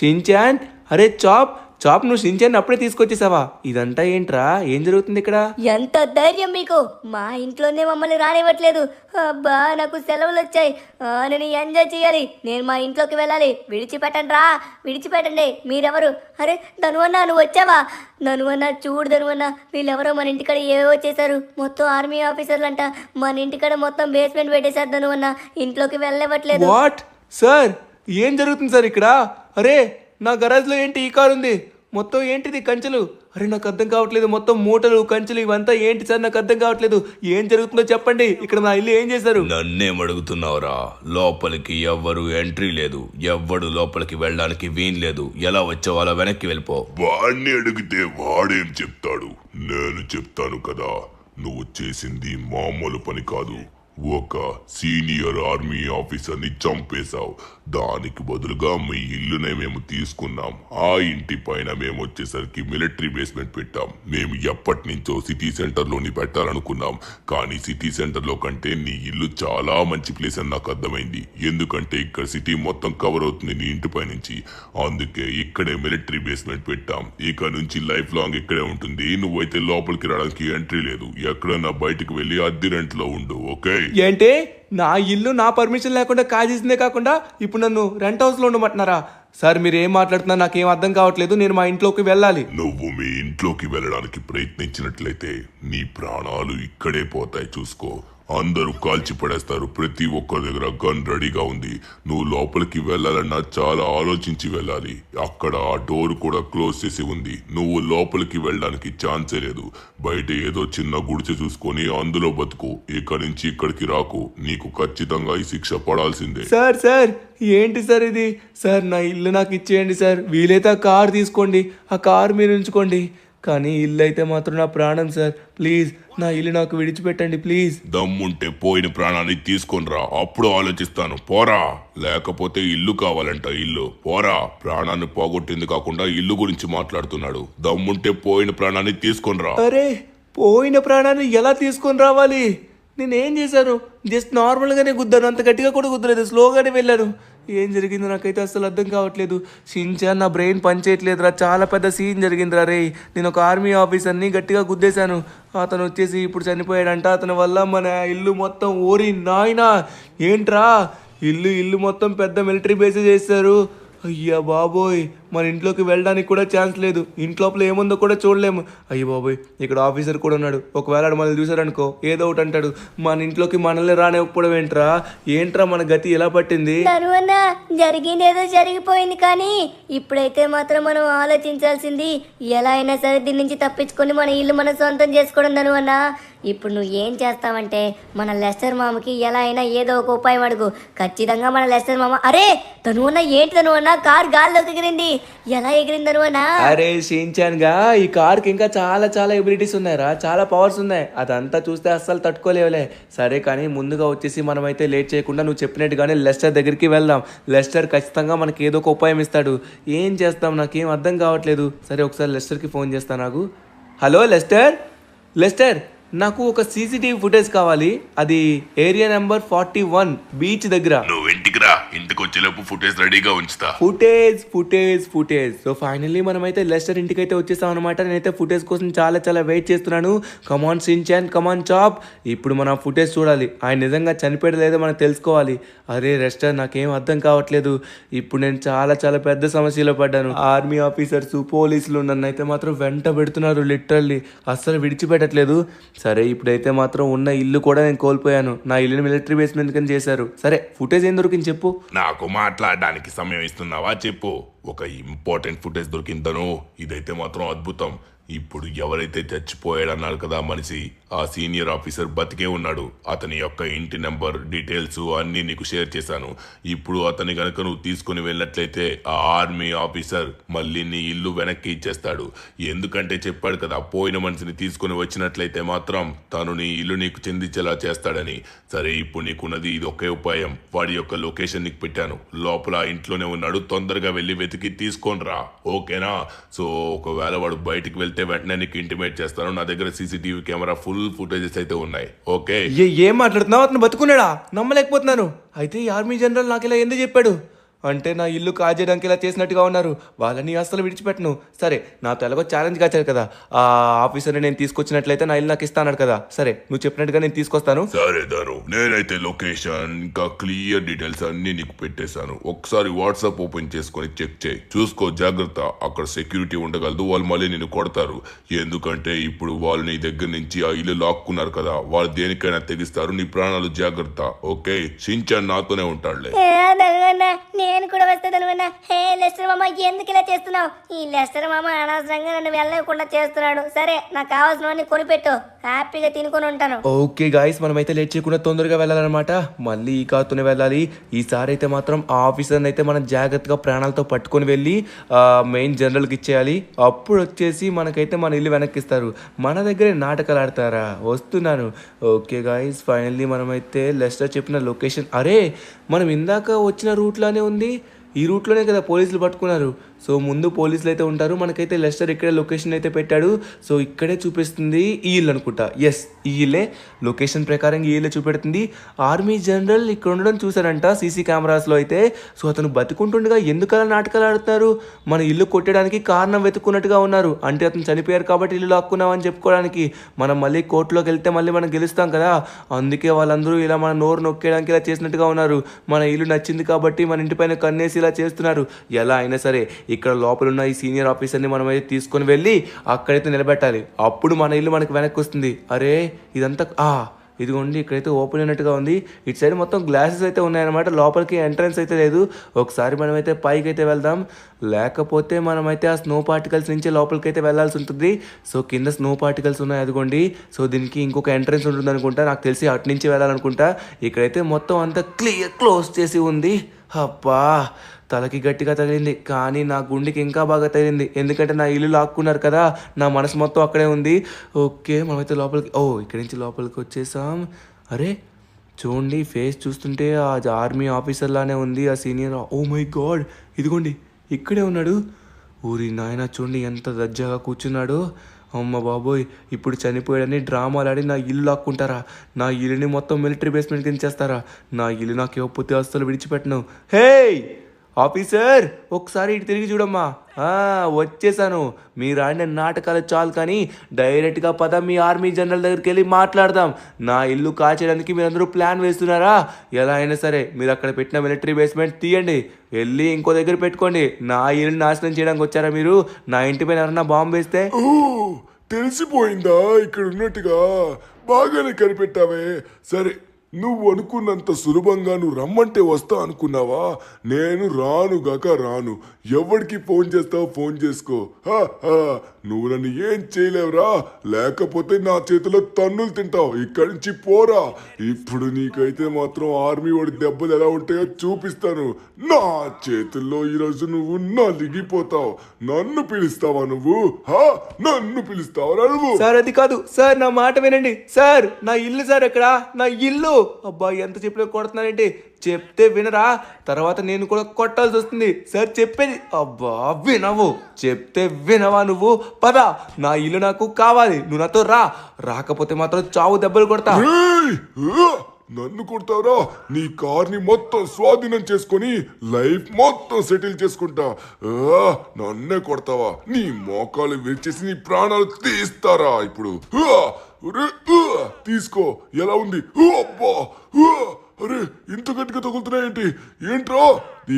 షించాన్, చాప్ నువ్వు షించాన్ అప్పుడే తీసుకొచ్చేసావా? ఇదంతా ఏంట్రా, ఏం జరుగుతుంది ఇక్కడ? ఎంత ధైర్యం మీకు? మా ఇంట్లోనే మమ్మల్ని రానివ్వట్లేదు. అబ్బా నాకు సెలవులు వచ్చాయి, నేను ఎంజాయ్ చేయాలి. నేను మా ఇంట్లోకి వెళ్ళాలి. విడిచిపెట్టండి. మీరెవరు? ధనువన్న నువ్వు వచ్చావా? ధనువన్న చూడు ధనువన్న, వీళ్ళెవరో మన ఇంటికాడ ఏవో చేశారు. మొత్తం ఆర్మీ ఆఫీసర్లు అంట. మన ఇంటికాడ మొత్తం బేస్మెంట్ పెట్టేశారు ధనువన్న. ఇంట్లోకి వెళ్ళనివ్వట్లేదు. వాట్ సార్, ఏం జరుగుతుంది సార్ ఇక్కడ? నా గరాజ్లో ఏంటి ఈ కారు ఉంది? మొత్తం ఏంటిది కంచెలు? అరే నాకు అర్థం కావట్లేదు, మొత్తం మూటలు కంచెలు ఇవంతా ఏంటి సార్? నాకు అర్థం కావట్లేదు, ఏం జరుగుతుందో చెప్పండి. ఇక్కడ నా ఇల్లు ఏం చేశారు? నన్నేం అడుగుతున్నావురా? లోపలికి ఎవ్వరు ఎంట్రీ లేదు, ఎవ్వడు లోపలికి వెళ్ళడానికి వీలు లేదు. ఎలా వచ్చావో అలా వెనక్కి వెళ్ళిపో. వాడిని అడిగితే వాడేం చెప్తాడు? నేను చెప్తాను కదా. నువ్వు చేసింది మామూలు పని కాదు. ఒక సీనియర్ ఆర్మీ ఆఫీసర్ని చంపేశావు. దానికి బదులుగా మీ ఇల్లునే మేము తీసుకున్నాం. ఆ ఇంటి పైన మేము వచ్చేసరికి మిలిటరీ బేస్మెంట్ పెట్టాం. మేము ఎప్పటి నుంచో సిటీ సెంటర్లోని పెట్టాలనుకున్నాం, కానీ సిటీ సెంటర్లో కంటే నీ ఇల్లు చాలా మంచి ప్లేస్ అని నాకు అర్థమైంది. ఎందుకంటే ఇక్కడ సిటీ మొత్తం కవర్ అవుతుంది నీ ఇంటి పై నుంచి. అందుకే ఇక్కడే మిలిటరీ బేస్మెంట్ పెట్టాం. ఇక నుంచి లైఫ్ లాంగ్ ఇక్కడే ఉంటుంది. నువ్వైతే లోపలికి రావడానికి ఎంట్రీ లేదు. ఎక్కడన్నా బయటకు వెళ్ళి అద్దె రెంట్లో ఉండు, ఓకే? ఏంటి, నా ఇల్లు నా పర్మిషన్ లేకుండా కాజేసిందే కాకుండా ఇప్పుడు నన్ను రెంట్ హౌస్ లో ఉండమంటున్నారా? సార్ మీరు ఏం మాట్లాడుతున్నా నాకేం అర్థం కావట్లేదు. నేను మా ఇంట్లోకి వెళ్ళాలి. నువ్వు మీ ఇంట్లోకి వెళ్ళడానికి ప్రయత్నించినట్లయితే నీ ప్రాణాలు ఇక్కడే పోతాయి. చూసుకో, అందరూ కాల్చి పడేస్తారు. ప్రతి ఒక్కరి దగ్గర గన్ రెడీగా ఉంది. నువ్వు లోపలికి వెళ్ళాలన్నా చాలా ఆలోచించి వెళ్ళాలి. అక్కడ ఆ డోర్ కూడా క్లోజ్ చేసి ఉంది. నువ్వు లోపలికి వెళ్ళడానికి ఛాన్సే లేదు. బయట ఏదో చిన్న గుడిచె చూసుకొని అందులో బతుకు. ఇక్కడి నుంచి ఇక్కడికి రాకు. నీకు ఖచ్చితంగా ఈ శిక్ష పడాల్సిందే. సార్ సార్ ఏంటి సార్ ఇది? సార్ నా ఇల్లు నాకు ఇచ్చేయండి సార్. వీలైతే ఆ కార్ తీసుకోండి, ఆ కార్ మీరు ఉంచుకోండి, కానీ ఇల్లు అయితే మాత్రం నా ప్రాణం సార్. ప్లీజ్ నా ఇల్లు నాకు విడిచిపెట్టండి ప్లీజ్. దమ్ముంటే పోయిన ప్రాణాన్ని తీసుకొనిరా, అప్పుడు ఆలోచిస్తాను. పోరా, లేకపోతే ఇల్లు కావాలంట. ఇల్లు పోరా. ప్రాణాన్ని పోగొట్టింది కాకుండా ఇల్లు గురించి మాట్లాడుతున్నాడు. దమ్ముంటే పోయిన ప్రాణాన్ని తీసుకొనిరా. అరే పోయిన ప్రాణాన్ని ఎలా తీసుకొని రావాలి? నేనేం చేశాను? జస్ట్ నార్మల్గానే గుద్దాను, అంత గట్టిగా కూడా గుద్దలేదు, స్లోగానే వెళ్ళాను. ఏం జరిగిందో నాకైతే అసలు అర్థం కావట్లేదు. షించాన్ నా బ్రెయిన్ పనిచేయట్లేదురా. చాలా పెద్ద సీన్ జరిగిందిరా రే. నేను ఒక ఆర్మీ ఆఫీసర్ని గట్టిగా గుద్దేశాను. అతను వచ్చేసి ఇప్పుడు చనిపోయాడంట. అతని వల్ల మన ఇల్లు మొత్తం ఓరి నాయనా. ఏంట్రా ఇల్లు మొత్తం పెద్ద మిలిటరీ బేస్ చేస్తారు. అయ్యా బాబోయ్, మన ఇంట్లోకి వెళ్ళడానికి కూడా ఛాన్స్ లేదు. ఇంట్లోపల ఏముందో కూడా చూడలేము. అయ్యో బాబోయ్, ఇక్కడ ఆఫీసర్ కూడా ఉన్నాడు. ఒకవేళ మనల్ని చూసారనుకో ఏదో ఒకటి అంటాడు. మన ఇంట్లోకి మనల్ని రానివ్వకపోవడం ఏంట్రా మన గతి ఎలా పట్టింది? ధనువన్న జరిగిందేదో జరిగిపోయింది, కానీ ఇప్పుడైతే మాత్రం మనం ఆలోచించాల్సింది ఎలా అయినా సరే దీని నుంచి తప్పించుకొని మన ఇల్లు మనం సొంతం చేసుకోవడం. ధనువన్న ఇప్పుడు నువ్వు ఏం చేస్తావంటే మన లెస్టర్ మామకి ఎలా అయినా ఏదో ఒక ఉపాయం అడుగు. ఖచ్చితంగా మన లెస్టర్ మామ. అరే ధనువన్న ఏంటి ధనువన్న, కార్ గాల్లోకి ఎగిరింది. ఎలా ఎగిరింది ధనువన్న? అరే షించాన్ గా ఈ కార్కి ఇంకా చాలా చాలా ఎబిలిటీస్ ఉన్నాయరా, చాలా పవర్స్ ఉన్నాయి. అదంతా చూస్తే అస్సలు తట్టుకోలేవులే. సరే కానీ ముందుగా వచ్చేసి మనమైతే లేట్ చేయకుండా నువ్వు చెప్పినట్టుగానే లెస్టర్ దగ్గరికి వెళ్దాం. లెస్టర్ ఖచ్చితంగా మనకి ఏదో ఒక ఉపాయం ఇస్తాడు. ఏం చేస్తాం నాకేం అర్థం కావట్లేదు. సరే ఒకసారి లెస్టర్కి ఫోన్ చేస్తాను నాకు. హలో లెస్టర్, లెస్టర్ నాకు ఒక సీసీటీవీ ఫుటేజ్ కావాలి. అది ఏరియా నెంబర్ 41 బీచ్ దగ్గర. నువ్వు ఇంటికి రా, ఇంటికి వచ్చేలోపు ఫుటేజ్ రెడీగా ఉంచుతా. ఫుటేజ్. సో ఫైనల్లీ మనమైతే లెస్టర్ ఇంటికైతే వచ్చేసాం అనమాట. నేనైతే ఫుటేజ్ కోసం చాలా చాలా వెయిట్ చేస్తున్నాను. కమాన్ షించాన్, కమాన్ చాప్. ఇప్పుడు మనం ఫుటేజ్ చూడాలి. ఆయన నిజంగా చనిపోయాడు లేదో మనం తెలుసుకోవాలి. అరే లెస్టర్ నాకేం అర్థం కావట్లేదు. ఇప్పుడు నేను చాలా చాలా పెద్ద సమస్యలో పడ్డాను. ఆర్మీ ఆఫీసర్స్, పోలీసులు నన్ను అయితే మాత్రం వెంట పెడుతున్నారు. లిటరల్లీ అస్సలు విడిచిపెట్టట్లేదు. సరే ఇప్పుడైతే మాత్రం ఉన్న ఇల్లు కూడా నేను కోల్పోయాను. నా ఇల్లుని మిలిటరీ బేస్మెంట్ కింద చేశారు. సరే ఫుటేజ్ ఏం దొరికింది చెప్పు. నాకు మాట్లాడడానికి సమయం ఇస్తున్నావా? చెప్పు. ఒక ఇంపార్టెంట్ ఫుటేజ్ దొరికిందను. ఇదైతే మాత్రం అద్భుతం. ఇప్పుడు ఎవరైతే చచ్చిపోయాడన్నారు కదా మనిషి, ఆ సీనియర్ ఆఫీసర్ బతికే ఉన్నాడు. అతని యొక్క ఇంటి నెంబర్, డీటెయిల్స్ అన్నీ నీకు షేర్ చేశాను. ఇప్పుడు అతని గనక నువ్వు తీసుకుని వెళ్ళినట్లయితే ఆ ఆర్మీ ఆఫీసర్ మళ్ళీ నీ ఇల్లు వెనక్కి ఇచ్చేస్తాడు. ఎందుకంటే చెప్పాడు కదా, పోయిన మనిషిని తీసుకుని వచ్చినట్లయితే మాత్రం తను నీ ఇల్లు నీకు చెందించేలా చేస్తాడని. సరే ఇప్పుడు నీకున్నది ఇది ఒకే ఉపాయం. వాడి యొక్క లొకేషన్ నీకు పెట్టాను. లోపల ఇంట్లోనే ఉన్నాడు. తొందరగా వెళ్ళి వెతికి తీసుకొని రా, ఓకేనా? సో ఒకవేళ వాడు బయటికి వెళ్తే వెంటనే నీకు ఇంటిమేట్ చేస్తాను. నా దగ్గర సీసీటీవీ కెమెరా ఫుల్ ఫుటేజెస్ అయితే ఉన్నాయి, ఓకే? ఏం మాట్లాడుతున్నావు? అతను బతుకున్నాడా? నమ్మలేకపోతున్నాను. అయితే ఈ ఆర్మీ జనరల్ నాకు ఇలా ఎందుకు చెప్పాడు? అంటే నా ఇల్లు కాజేయడానికి ఇలా చేసినట్టుగా ఉన్నారు. వాళ్ళని అస్సలు విడిచిపెట్టను. సరే నాతో ఎలాగో ఛాలెంజ్ కాచారు కదా, ఆ ఆఫీసర్ని నేను తీసుకొచ్చినట్లయితే నా ఇల్లు నాకు ఇస్తాను కదా. సరే నువ్వు చెప్పినట్టుగా నేను తీసుకొస్తాను. సరే ధను, నేనైతే లొకేషన్ ఇంకా క్లియర్ డీటెయిల్స్ అన్ని నీకు పెట్టేశాను. ఒకసారి వాట్సాప్ ఓపెన్ చేసుకొని చెక్ చేయి, చూసుకో, జాగ్రత్త. అక్కడ సెక్యూరిటీ ఉండగలదు. వాళ్ళు మళ్ళీ నిన్ను కొడతారు. ఎందుకంటే ఇప్పుడు వాళ్ళు నీ దగ్గర నుంచి ఆ ఇల్లు లాక్కున్నారు కదా, వాళ్ళు దేనికైనా తెగిస్తారు. నీ ప్రాణాలు జాగ్రత్త, ఓకే? షించాన్ నాతోనే ఉంటాడులే. నేను కూడా వస్తాను విన్నా. హే లెస్టర్ మామ, ఎందుకు ఇలా చేస్తున్నావు? ఈ లెస్టర్ మామ అనవసరంగా నన్ను వెళ్ళకుండా చేస్తున్నాడు. సరే, నాకు కావాల్సినవన్నీ కొనిపెట్టు, హ్యాపీగా తినుకొని ఉంటాను. ఓకే గాయస్, మనమైతే లేట్ చేయకుండా తొందరగా వెళ్ళాలన్నమాట. మళ్ళీ ఈ కారుతోనే వెళ్ళాలి. ఈసారి అయితే మాత్రం ఆ ఆఫీసర్ని అయితే మనం జాగ్రత్తగా ప్రాణాలతో పట్టుకొని వెళ్ళి మెయిన్ జనరల్కి ఇచ్చేయాలి. అప్పుడు వచ్చేసి మనకైతే మన ఇల్లు వెనక్కిస్తారు. మన దగ్గరే నాటకాలు ఆడతారా? వస్తున్నాను. ఓకే గాయస్, ఫైనల్లీ మనమైతే లెస్టర్ చెప్పిన లొకేషన్, అరే మనం ఇందాక వచ్చిన రూట్లోనే ఉంది. ఈ రూట్లోనే కదా పోలీసులు పట్టుకున్నారు. సో ముందు పోలీసులు అయితే ఉంటారు. మనకైతే లెస్టర్ ఇక్కడే లొకేషన్ అయితే పెట్టాడు. సో ఇక్కడే చూపిస్తుంది ఈ ఇల్లు అనుకుంటా. ఎస్, ఈ ఇల్లే. లొకేషన్ ప్రకారం ఈ ఇల్లే చూపెడుతుంది. ఆర్మీ జనరల్ ఇక్కడ ఉండడం చూసారంట సీసీ కెమెరాస్లో అయితే. సో అతను బతుకుంటుండగా ఎందుకలా నాటకాలు ఆడుతున్నారు? మన ఇల్లు కొట్టడానికి కారణం వెతుక్కున్నట్టుగా ఉన్నారు. అంటే అతను చనిపోయారు కాబట్టి ఇల్లు లాక్కున్నామని చెప్పుకోవడానికి. మనం మళ్ళీ కోర్టులోకి వెళ్తే మళ్ళీ మనం గెలుస్తాం కదా, అందుకే వాళ్ళందరూ ఇలా మన నోరు నొక్కేయడానికి ఇలా చేసినట్టుగా ఉన్నారు. మన ఇల్లు నచ్చింది కాబట్టి మన ఇంటిపైన కన్నేసి ఇలా చేస్తున్నారు. ఎలా అయినా సరే ఇక్కడ లోపల ఉన్న ఈ సీనియర్ ఆఫీసర్ని మనం అయితే తీసుకొని వెళ్ళి అక్కడైతే నిలబెట్టాలి. అప్పుడు మన ఇల్లు మనకు వెనక్కి వస్తుంది. అరే ఇదంతా ఇదిగోండి, ఇక్కడైతే ఓపెన్ అయినట్టుగా ఉంది. ఇటు సైడ్ మొత్తం గ్లాసెస్ అయితే ఉన్నాయన్నమాట. లోపలికి ఎంట్రన్స్ అయితే లేదు. ఒకసారి మనమైతే పైకి అయితే వెళ్దాం, లేకపోతే మనమైతే ఆ స్నో పార్టికల్స్ నుంచి లోపలికి అయితే వెళ్ళాల్సి ఉంటుంది. సో కింద స్నో పార్టికల్స్ ఉన్నాయి అదిగోండి. సో దీనికి ఇంకొక ఎంట్రన్స్ ఉంటుంది అనుకుంటా, నాకు తెలిసి అటు నుంచి వెళ్ళాలనుకుంటా. ఇక్కడైతే మొత్తం అంతా క్లోజ్ చేసి ఉంది. అబ్బా, తలకి గట్టిగా తగిలింది, కానీ నా గుండెకి ఇంకా బాగా తగిలింది. ఎందుకంటే నా ఇల్లు లాక్కున్నారు కదా, నా మనసు మొత్తం అక్కడే ఉంది. ఓకే, మనమైతే లోపలికి ఇక్కడి నుంచి లోపలికి వచ్చేసాం. అరే చూడండి, ఫేస్ చూస్తుంటే ఆ ఆర్మీ ఆఫీసర్ లానే ఉంది, ఆ సీనియర్. ఓ మై గాడ్, ఇదిగోండి ఇక్కడే ఉన్నాడు. ఊరి నాయన, చూడండి ఎంత దర్జాగా కూర్చున్నాడు. అమ్మ బాబోయ్, ఇప్పుడు చనిపోయాడని డ్రామాలు ఆడి నా ఇల్లు లాక్కుంటారా? నా ఇల్లుని మొత్తం మిలిటరీ బేస్మెంట్ కింద చేస్తారా? నా ఇల్లు నాకు ఇవ్వకపోతే అస్సలు విడిచిపెట్టను. హే ఆఫీసర్, ఒకసారి ఇటు తిరిగి చూడమ్మా. వచ్చేసాను. మీరు ఆడిన నాటకాలు చాలు, కానీ డైరెక్ట్గా పద మీ ఆర్మీ జనరల్ దగ్గరికి వెళ్ళి మాట్లాడదాం. నా ఇల్లు కాల్చడానికి మీరందరూ ప్లాన్ వేస్తున్నారా? ఎలా అయినా సరే మీరు అక్కడ పెట్టిన మిలిటరీ బేస్మెంట్ తీయండి, వెళ్ళి ఇంకో దగ్గర పెట్టుకోండి. నా ఇల్లు నాశనం చేయడానికి వచ్చారా మీరు? నా ఇంటి పైన ఎవరన్నా బాంబు వేస్తే? ఓ, తెలిసిపోయిందా ఇక్కడ ఉన్నట్టుగా? బాగానే కనిపెట్టావే. సరే, నువ్వు అనుకున్నంత సులభంగా నువ్వు రమ్మంటే వస్తా అనుకున్నావా? నేను రానుగాక రాను. ఎవరికి ఫోన్ చేస్తావు? ఫోన్ చేసుకో. నువ్వు నన్ను ఏం చేయలేవురా, లేకపోతే నా చేతిలో తన్నులు తింటావు. ఇక్కడి నుంచి పోరా. ఇప్పుడు నీకైతే మాత్రం ఆర్మీ వాడి దెబ్బలు ఎలా ఉంటాయో చూపిస్తాను. నా చేతుల్లో ఈరోజు నువ్వు నలిగిపోతావు. నన్ను పిలుస్తావా నువ్వు? నన్ను పిలుస్తావా నువ్వు? సార్ అది కాదు సార్, నా మాట వినండి సార్. నా ఇల్లు సార్, ఎక్కడ నా ఇల్లు? అబ్బా, ఎంత చెప్పినా కొడుతున్నానంటే. చెప్తే వినరా? తర్వాత నేను కూడా కొట్టాల్సి వస్తుంది సార్. చెప్పేది అబ్బా వినవు. చెప్తే వినవా నువ్వు? పద, నా ఇల్లు నాకు కావాలి. నువ్వు నాతో రాకపోతే మాత్రం చావు దెబ్బలు కొడతా. నన్ను కొడతావురా? నీ కార్ని మొత్తం స్వాధీనం చేసుకొని లైఫ్ మొత్తం సెటిల్ చేసుకుంటా. నన్నే కొడతావా? నీ మోకాలు విరిచేసి నీ ప్రాణాలు తీస్తారా ఇప్పుడు? తీసుకో. ఎలా ఉంది? అబ్బా, అరే ఇంత గట్టిగా తగులుతున్నాయేంటి? ఏంట్రా,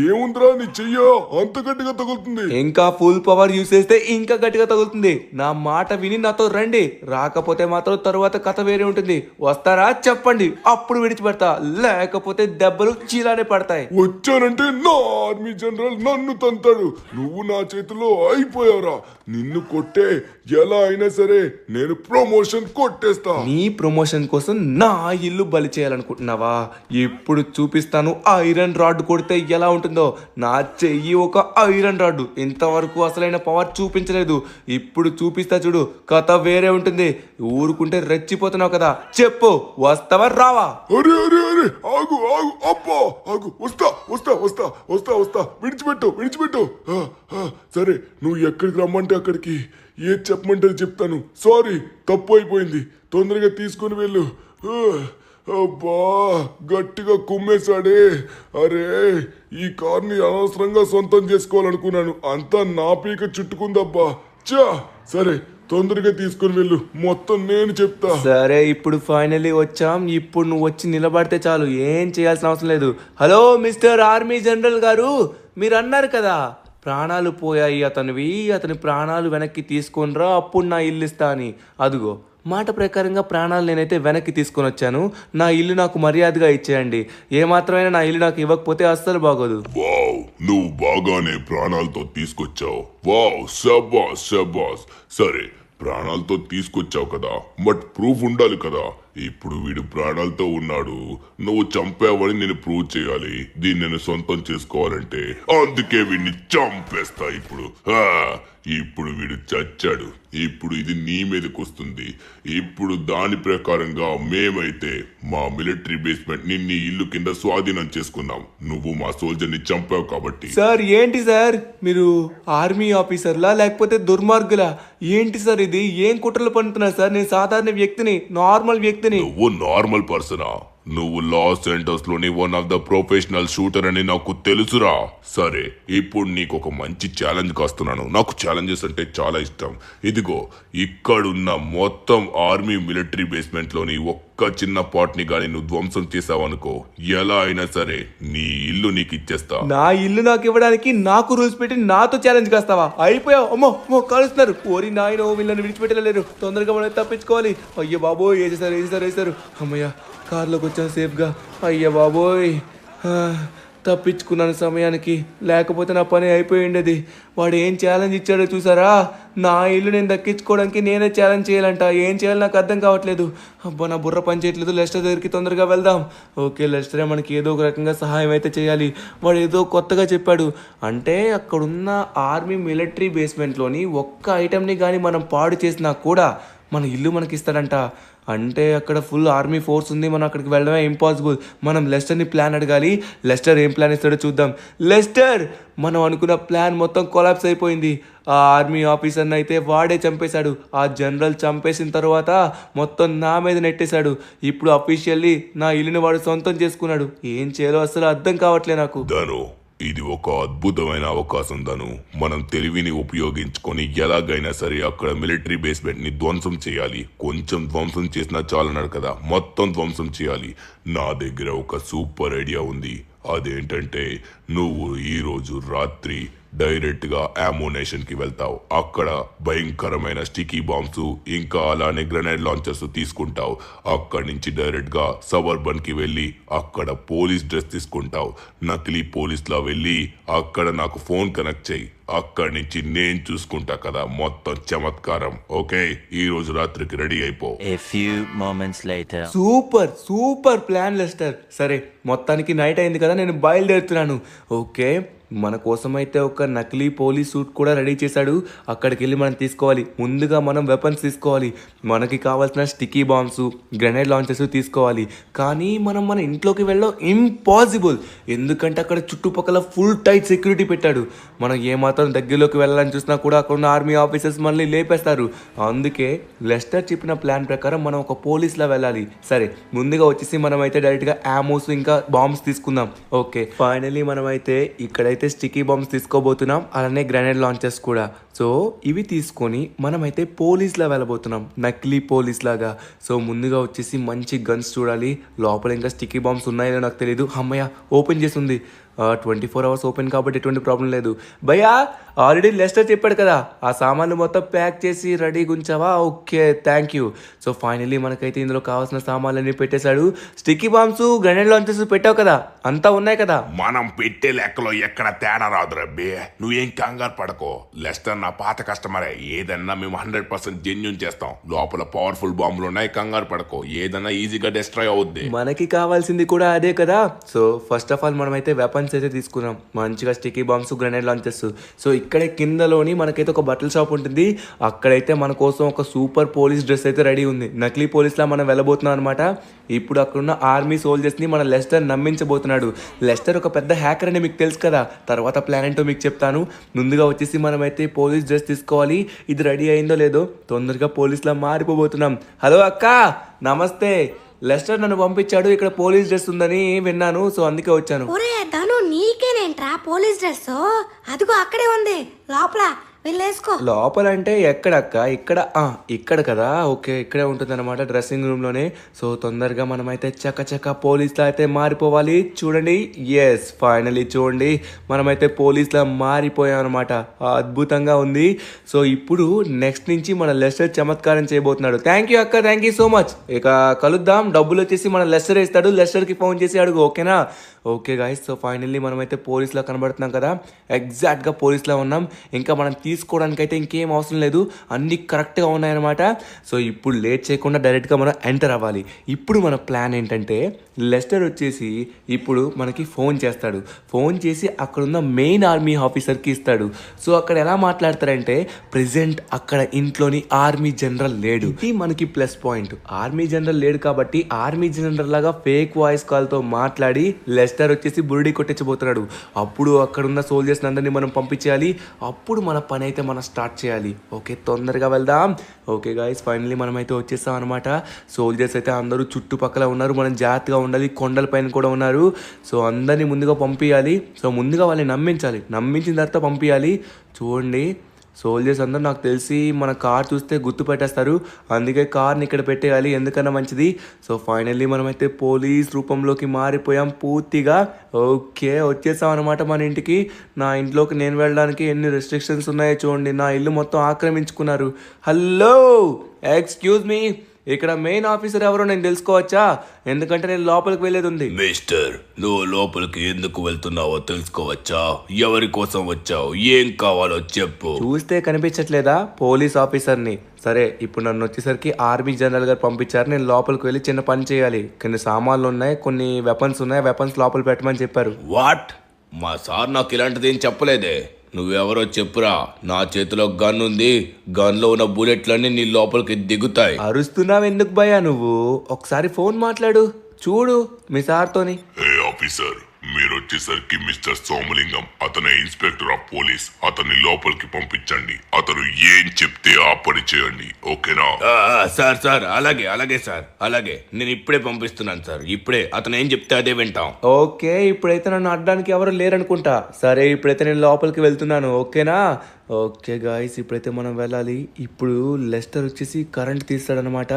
ఏముందిరా నీ చెయ్యో అంత గట్టిగా తగులుతుంది? ఇంకా ఫుల్ పవర్ యూస్ చేస్తే ఇంకా గట్టిగా తగులుతుంది. నా మాట విని నాతో రండి, రాకపోతే మాత్రం తరువాత కథ వేరే ఉంటుంది. వస్తారా చెప్పండి, అప్పుడు విడిచిపెడతా, లేకపోతే దెబ్బలు చీలానే పడతాయి. వచ్చానంటే నా ఆర్మీ జనరల్ నన్ను తంతాడు. నువ్వు నా చేతిలో అయిపోయావురా. నిన్ను కొట్టే ఎలా అయినా సరే నేను ప్రమోషన్ కొట్టేస్తా. నీ ప్రమోషన్ కోసం నా ఇల్లు బలి చేయాలనుకుంటున్నావా? ఇప్పుడు చూపిస్తాను ఐరన్ రాడ్ కొడితే ఎలా ఉంటుందో. నా చెయ్యి ఒక ఐరన్ రాడ్, ఇంతవరకు అసలైన పవర్ చూపించలేదు. ఇప్పుడు చూపిస్తా చూడు, కథ వేరే ఉంటుంది. ఊరుకుంటే రెచ్చిపోతున్నావు కదా, చెప్పు వస్తావా రావా? అరే అరే అరే, ఆగు ఆగు, అబ్బా ఆగు. వస్తా వస్తా వస్తా వస్తా వస్తా. విడిచిపెట్టు. సరే, నువ్వు ఎక్కడికి రమ్మంటే అక్కడికి, ఏది చెప్పమంటే చెప్తాను. సారీ, తప్పు అయిపోయింది. తొందరగా తీసుకుని వెళ్ళు. అబ్బా, గట్టిగా కుమ్మేశాడే. అరే, ఈ కార్ని అనవసరంగా సొంతం చేసుకోవాలనుకున్నాను. అంతా నా పీక చుట్టుకుందబ్బా. సరే, తొందరగా తీసుకుని వెళ్ళు, మొత్తం నేను చెప్తా. సరే, ఇప్పుడు ఫైనల్లీ వచ్చాం. ఇప్పుడు నువ్వు వచ్చి నిలబడితే చాలు, ఏం చేయాల్సిన అవసరం లేదు. హలో మిస్టర్ ఆర్మీ జనరల్ గారు, మీరు అన్నారు కదా ప్రాణాలు పోయాయి అతని ప్రాణాలు వెనక్కి తీసుకొనిరా, అప్పుడు నా ఇల్లు ఇస్తా అని. అదిగో మాట ప్రకారంగా ప్రాణాలు నేనైతే వెనక్కి తీసుకొని వచ్చాను. నా ఇల్లు నాకు మర్యాదగా ఇచ్చేయండి. ఏమాత్రమైనా నా ఇల్లు నాకు ఇవ్వకపోతే అస్సలు బాగోదు. వావ్, నువ్వు బాగానే ప్రాణాలతో తీసుకొచ్చావు. వావ్, శబాస్ శబాస్. సరే, ప్రాణాలతో తీసుకొచ్చావు కదా, బట్ ప్రూఫ్ ఉండాలి కదా. ఇప్పుడు వీడు ప్రాణాలతో ఉన్నాడు, నువ్వు చంపావని నేను ప్రూవ్ చేయాలి. దీన్ని నేను సొంతం చేసుకోవాలంటే అందుకే వీడిని చంపేస్తా ఇప్పుడు. ఇప్పుడు వీడు చచ్చాడు. ఇప్పుడు ఇది నీ మీదకి వస్తుంది. ఇప్పుడు దాని ప్రకారంగా మేమైతే మా మిలిటరీ బేస్మెంట్ ని నీ ఇల్లు కింద స్వాధీనం చేసుకున్నాం. నువ్వు మా సోల్జర్ ని చంపావు కాబట్టి. సార్ ఏంటి సార్, మీరు ఆర్మీ ఆఫీసర్లా లేకపోతే దుర్మార్గులా? ఏంటి సార్ ఇది? ఏం కుట్రలు పడుతున్నారు సార్? నేను సాధారణ వ్యక్తిని, నార్మల్ వ్యక్తిని. నువ్వు నార్మల్ పర్సనా? నువ్వు లాస్ ఏంజల్స్ లోని one of the professional shooter అని నాకు తెలుసురా. సరే, ఇప్పుడు నీకు ఒక మంచి ఛాలెంజ్ కాస్తున్నాను. నాకు ఛాలెంజెస్ అంటే చాలా ఇష్టం. ఇదిగో, ఇక్కడున్న మొత్తం ఆర్మీ మిలిటరీ బేస్మెంట్ లోని ఒక్క చిన్న పార్ట్ ని గాని నువ్వు ధ్వంసం చేసావనుకో, ఎలా అయినా సరే నీ ఇల్లు నీకు ఇచ్చేస్తా. నా ఇల్లు నాకు ఇవ్వడానికి నాకు రూల్స్ పెట్టి నాతో ఛాలెంజ్ కాస్తావా? అయిపోయావు. అమ్మో కాలుస్తున్నారు. ఓరి నాయనో, వీళ్ళని విడిచిపెట్టలేరు. తొందరగా మనం తప్పించుకోవాలి. అయ్యో బాబోయ్, వేసేసారు. అమ్మయ్య, కార్లోకి వచ్చాను సేఫ్గా. అయ్య బాబోయ్, తప్పించుకున్నాను సమయానికి, లేకపోతే నా పని అయిపోయి ఉండేది. వాడు ఏం ఛాలెంజ్ ఇచ్చాడో చూసారా? నా ఇల్లు నేను దక్కించుకోవడానికి నేనే ఛాలెంజ్ చేయాలంట. ఏం చేయాలి నాకు అర్థం కావట్లేదు. అబ్బా, నా బుర్ర పని చేయట్లేదు. లెస్టర్ దగ్గరికి తొందరగా వెళ్దాం. ఓకే, లెస్టరే మనకి ఏదో ఒక రకంగా సహాయం అయితే చేయాలి. వాడు ఏదో కొత్తగా చెప్పాడు. అంటే అక్కడున్న ఆర్మీ మిలిటరీ బేస్మెంట్లోని ఒక్క ఐటెంని కానీ మనం పాడు చేసినా కూడా మన ఇల్లు మనకి ఇస్తాడంట. అంటే అక్కడ ఫుల్ ఆర్మీ ఫోర్స్ ఉంది, మనం అక్కడికి వెళ్ళడమే ఇంపాసిబుల్. మనం లెస్టర్ని ప్లాన్ అడగాలి. లెస్టర్ ఏం ప్లాన్ ఇస్తాడో చూద్దాం. లెస్టర్, మనం అనుకున్న ప్లాన్ మొత్తం కొలాప్స్ అయిపోయింది. ఆ ఆర్మీ ఆఫీసర్ని అయితే వాడే చంపేశాడు. ఆ జనరల్ చంపేసిన తర్వాత మొత్తం నా మీద నెట్టేశాడు. ఇప్పుడు అఫీషియల్లీ నా ఇల్లుని వాడు సొంతం చేసుకున్నాడు. ఏం చేయాలో అసలు అర్థం కావట్లే నాకు. ధను, ఇది ఒక అద్భుతమైన అవకాశం ధను. మనం తెలివిని ఉపయోగించుకొని ఎలాగైనా సరే అక్కడ మిలిటరీ బేస్మెంట్ ని ధ్వంసం చేయాలి. కొంచెం ధ్వంసం చేసినా చాలన్నాడు కదా, మొత్తం ధ్వంసం చేయాలి. నా దగ్గర ఒక సూపర్ ఐడియా ఉంది. అదేంటంటే, నువ్వు ఈరోజు రాత్రి డైరెక్ట్ గా అమోనేషన్ కి వెళ్తావు. అక్కడ భయంకరమైన స్టికీ బాంబ్స్ ఇంకా అలానే గ్రెనేడ్ లాంచర్స్ తీసుకుంటావు. అక్కడి నుంచి డైరెక్ట్ గా సబర్బన్ కి వెళ్ళి అక్కడ పోలీస్ డ్రెస్ తీసుకుంటావు. నకిలీ పోలీస్ లా వెళ్ళి అక్కడ నాకు ఫోన్ కనెక్ట్ చేయి. అక్కడి నుంచి నేను చూసుకుంటా కదా మొత్తం చమత్కారం. ఓకే, ఈ రోజు రాత్రికి రెడీ అయిపో. A few moments later. Super plan Lester. సరే, మొత్తానికి నైట్ అయింది కదా, నేను బయలుదేరుతున్నాను. ఓకే, మన కోసం అయితే ఒక నకిలీ పోలీస్ సూట్ కూడా రెడీ చేశాడు. అక్కడికి వెళ్ళి మనం తీసుకోవాలి. ముందుగా మనం వెపన్స్ తీసుకోవాలి. మనకి కావాల్సిన స్టిక్కీ బాంబ్స్, గ్రెనేడ్ లాంచర్స్ తీసుకోవాలి. కానీ మనం మన ఇంట్లోకి వెళ్ళడం ఇంపాసిబుల్. ఎందుకంటే అక్కడ చుట్టుపక్కల ఫుల్ టైట్ సెక్యూరిటీ పెట్టాడు. మనం ఏమాత్రం దగ్గరలోకి వెళ్ళాలని చూసినా కూడా అక్కడ ఉన్న ఆర్మీ ఆఫీసర్స్ మనల్ని లేపేస్తారు. అందుకే లెస్టర్ చెప్పిన ప్లాన్ ప్రకారం మనం ఒక పోలీస్లా వెళ్ళాలి. సరే, ముందుగా వచ్చేసి మనం అయితే డైరెక్ట్గా యామోస్ ఇంకా బాంబ్స్ తీసుకుందాం. ఓకే, ఫైనలీ మనం అయితే ఇక్కడైతే స్టిక్కీ బాంబ్స్ తీసుకోబోతున్నాం, అలానే గ్రెనేడ్ లాంచర్స్ కూడా. సో ఇవి తీసుకొని మనమైతే పోలీస్లా వెళ్ళబోతున్నాం, నకిలీ పోలీస్ లాగా. సో ముందుగా వచ్చేసి మంచి గన్స్ చూడాలి. లోపల ఇంకా స్టిక్కీ బాంబ్స్ ఉన్నాయో నాకు తెలియదు. అమ్మయ్య, ఓపెన్ చేసి ఉంది. 24 hours ఓపెన్ కాబట్టి ఎటువంటి ప్రాబ్లం లేదు. భయ్యా, ఆల్రెడీ లెస్టర్ చెప్పాడు కదా, ఆ సామాన్లు మొత్తం ప్యాక్ చేసి రెడీగా ఉంచావా? Okay, thank you. So finally మనకైతే ఇందులో కావాల్సిన సామాన్లన్నీ పెట్టేశాడు. స్టిక్కీ బాంబ్స్, గ్రెనేడ్ లాంచెస్ పెట్టావు కదా, అంతా ఉన్నాయి కదా? మనం పెట్టే లెక్కలో ఎక్కడ తేడా రాదు రబ్బే. నువ్వేం కంగారు పడకో. లెస్టర్ నా పాత కస్టమరే. ఏదన్నా మేము 100% జెన్యూన్ చేస్తాం. లోపల పవర్ఫుల్ బాంబులు ఉన్నాయి, కంగారు పడకో. ఏదన్నా ఈజీగా డిస్ట్రాయ్ అవుద్ది. మనకి కావాల్సింది కూడా అదే కదా. సో ఫస్ట్ ఆఫ్ ఆల్ మనమైతే వెపన్స్ అయితే తీసుకున్నాం. మంచిగా sticky bombs, grenade launchers. So ఇక్కడే కిందలోని మనకైతే ఒక బట్టల షాప్ ఉంటుంది. అక్కడైతే మన కోసం ఒక సూపర్ పోలీస్ డ్రెస్ అయితే రెడీ ఉంది. నకిలీ పోలీస్లా మనం వెళ్ళబోతున్నాం అనమాట. ఇప్పుడు అక్కడున్న ఆర్మీ సోల్జర్స్ని మన లెస్టర్ నమ్మించబోతున్నాడు. లెస్టర్ ఒక పెద్ద హ్యాకర్ అని మీకు తెలుసు కదా. తర్వాత ప్లాన్ ఏంటో మీకు చెప్తాను. ముందుగా వచ్చేసి మనమైతే పోలీస్ డ్రెస్ తీసుకోవాలి. ఇది రెడీ అయిందో లేదో తొందరగా పోలీస్లా మారిపోబోతున్నాం. హలో అక్క, నమస్తే. లెస్టర్ నన్ను పంపించాడు, ఇక్కడ పోలీస్ డ్రెస్ ఉందని విన్నాను. సో అందుకే వచ్చాను. ఒరే ధను, నీకేనేంట్రా పోలీస్ డ్రెస్? అదిగో అక్కడే ఉంది లోపల, వెళ్ళేసుకో. లోపల అంటే ఎక్కడక్క? ఇక్కడ కదా. ఓకే, ఇక్కడే ఉంటుంది అనమాట, డ్రెస్సింగ్ రూమ్ లోనే. సో తొందరగా మనమైతే చక్క పోలీస్లా అయితే మారిపోవాలి. చూడండి, ఎస్, ఫైనలీ చూడండి, మనమైతే పోలీస్లా మారిపోయాం అనమాట. అద్భుతంగా ఉంది. సో ఇప్పుడు నెక్స్ట్ నుంచి మన లెస్టర్ చమత్కారం చేయబోతున్నాడు. థ్యాంక్ యూ అక్క, థ్యాంక్ యూ సో మచ్. ఇక కలుద్దాం. డబ్బులు వచ్చేసి మన లెస్టర్ ఇస్తాడు. లెస్టర్కి ఫోన్ చేసి అడుగు, ఓకేనా? ఓకే గాయస్, సో ఫైనల్లీ మనమైతే పోలీస్లా కనబడుతున్నాం కదా, ఎగ్జాక్ట్గా పోలీస్లా ఉన్నాం. ఇంకా మనం తీసుకోవడానికైతే ఇంకేం అవసరం లేదు, అన్నీ కరెక్ట్గా ఉన్నాయన్నమాట. సో ఇప్పుడు లేట్ చేయకుండా డైరెక్ట్గా మనం ఎంటర్ అవ్వాలి. ఇప్పుడు మన ప్లాన్ ఏంటంటే లెస్టర్ వచ్చేసి ఇప్పుడు మనకి ఫోన్ చేస్తాడు. ఫోన్ చేసి అక్కడున్న మెయిన్ ఆర్మీ ఆఫీసర్కి ఇస్తాడు. సో అక్కడ ఎలా మాట్లాడతారంటే ప్రెసెంట్ అక్కడ ఇంట్లోని ఆర్మీ జనరల్ లేడు. ఇది మనకి ప్లస్ పాయింట్. ఆర్మీ జనరల్ లేడు కాబట్టి ఆర్మీ జనరల్ లాగా ఫేక్ వాయిస్ కాల్తో మాట్లాడి లెస్టర్ వచ్చేసి బురుడి కొట్టించబోతున్నాడు. అప్పుడు అక్కడున్న సోల్జర్స్ అందరినీ మనం పంపించేయాలి. అప్పుడు మన పని అయితే మనం స్టార్ట్ చేయాలి. ఓకే, తొందరగా వెళ్దాం. ఓకే గాయస్, ఫైనల్లీ మనం అయితే వచ్చేస్తాం అనమాట. సోల్జర్స్ అయితే అందరూ చుట్టుపక్కల ఉన్నారు, మనం జాగ్రత్తగా ఉండాలి. కొండల పైన కూడా ఉన్నారు. సో అందరినీ ముందుగా పంపించాలి. సో ముందుగా వాళ్ళని నమ్మించిన తర్వాత పంపించాలి. చూడండి, సోల్జర్స్ అందరూ నాకు తెలిసి మన కార్ చూస్తే గుర్తుపెట్టేస్తారు, అందుకే కార్ని ఇక్కడ పెట్టేయాలి, ఎందుకన్నా మంచిది. సో ఫైనల్లీ మనమైతే పోలీస్ రూపంలోకి మారిపోయాం పూర్తిగా. ఓకే, వచ్చేసాం అనమాట మన ఇంటికి. నా ఇంట్లోకి నేను వెళ్ళడానికి ఎన్ని రెస్ట్రిక్షన్స్ ఉన్నాయో చూడండి. నా ఇల్లు మొత్తం ఆక్రమించుకున్నారు. హలో, ఎక్స్క్యూజ్ మీ, ఇక్కడ మెయిన్ ఆఫీసర్ ఎవరో నేను తెలుసుకోవచ్చా? ఎందుకంటే నేను లోపలికి వెళ్ళేది ఉంది. మిస్టర్, నువ్వు లోపలికి ఎందుకు వెళ్తున్నావో తెలుసుకోవచ్చా? ఎవరి కోసం వచ్చావు? ఏం కావాలో చెప్పు. చూస్తే కనిపించట్లేదా పోలీస్ ఆఫీసర్ని? సరే, ఇప్పుడు నన్ను వచ్చేసరికి ఆర్మీ జనరల్ గారు పంపించారు. నేను లోపలికి వెళ్ళి చిన్న పని చేయాలి. కొన్ని సామాన్లు ఉన్నాయి, కొన్ని వెపన్స్ ఉన్నాయి, వెపన్స్ లోపల పెట్టమని చెప్పారు. వాట్? మా సార్ నాకు ఇలాంటిది ఏం చెప్పలేదే. నువ్వెవరో చెప్పురా. నా చేతిలో గన్ ఉంది, గన్లో ఉన్న బుల్లెట్లన్నీ నీ లోపలికి దిగుతాయి. అరుస్తున్నావు ఎందుకు భయ్యా నువ్వు? ఒకసారి ఫోన్ మాట్లాడు, చూడు మీ సార్తోని. ఏ ఆఫీసర్, మీరు వచ్చేసరికి మిస్టర్ సోమలింగం, అతనే ఇన్స్పెక్టర్ ఆఫ్ పోలీస్, అతన్ని లోపలికి పంపించండి. అతను ఏం చెప్తే ఆ పని చేయండి, ఓకేనా? సార్ అలాగే సార్, అలాగే. నేను ఇప్పుడే పంపిస్తున్నాను సార్, ఇప్పుడే. అతను ఏం చెప్తే అదే వింటాం. ఓకే, ఇప్పుడైతే నన్ను అడ్డానికి ఎవరు లేరనుకుంటా. సరే, ఇప్పుడైతే నేను లోపలికి వెళ్తున్నాను, ఓకేనా? ఓకే గాయస్, ఇప్పుడైతే మనం వెళ్ళాలి. ఇప్పుడు లెస్టర్ వచ్చేసి కరెంట్ తీస్తాడనమాట.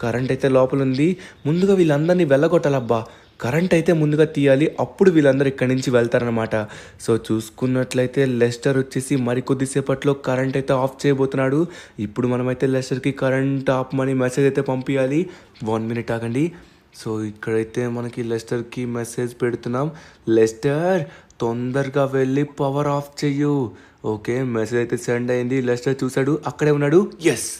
కరెంట్ అయితే లోపల ఉంది. ముందుగా వీళ్ళందరినీ వెళ్ళగొట్టాలబ్బా. కరెంట్ అయితే ముందుగా తీయాలి, అప్పుడు వీళ్ళందరూ ఇక్కడి నుంచి వెళ్తారనమాట. సో చూసుకున్నట్లయితే లెస్టర్ వచ్చేసి మరికొద్దిసేపట్లో కరెంట్ అయితే ఆఫ్ చేయబోతున్నాడు. ఇప్పుడు మనమైతే లెస్టర్కి కరెంట్ ఆపమని మెసేజ్ అయితే పంపించాలి. 1 మినిట్ ఆగండి. సో ఇక్కడైతే మనకి లెస్టర్కి మెసేజ్ పెడుతున్నాం. లెస్టర్, తొందరగా వెళ్ళి పవర్ ఆఫ్ చెయ్యు. ఓకే, మెసేజ్ అయితే సెండ్ అయింది. లెస్టర్ చూశాడు, అక్కడే ఉన్నాడు. ఎస్,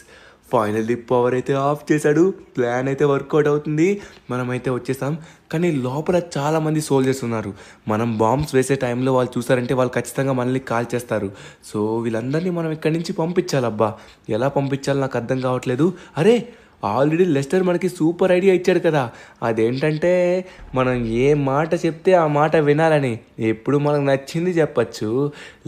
ఫైనల్లీ పవర్ అయితే ఆఫ్ చేశాడు. ప్లాన్ అయితే వర్కౌట్ అవుతుంది. మనమైతే వచ్చేసాం. కానీ లోపల చాలామంది సోల్జర్స్ ఉన్నారు. మనం బాంబ్స్ వేసే టైంలో వాళ్ళు చూసారంటే వాళ్ళు ఖచ్చితంగా మనల్ని కాల్ చేస్తారు. సో వీళ్ళందరినీ మనం ఇక్కడి నుంచి పంపించాలబ్బా. ఎలా పంపించాలో నాకు అర్థం కావట్లేదు. అరే, ఆల్రెడీ లెస్టర్ మనకి సూపర్ ఐడియా ఇచ్చాడు కదా. అదేంటంటే మనం ఏ మాట చెప్తే ఆ మాట వినాలని. ఎప్పుడు మనకు నచ్చింది చెప్పచ్చు.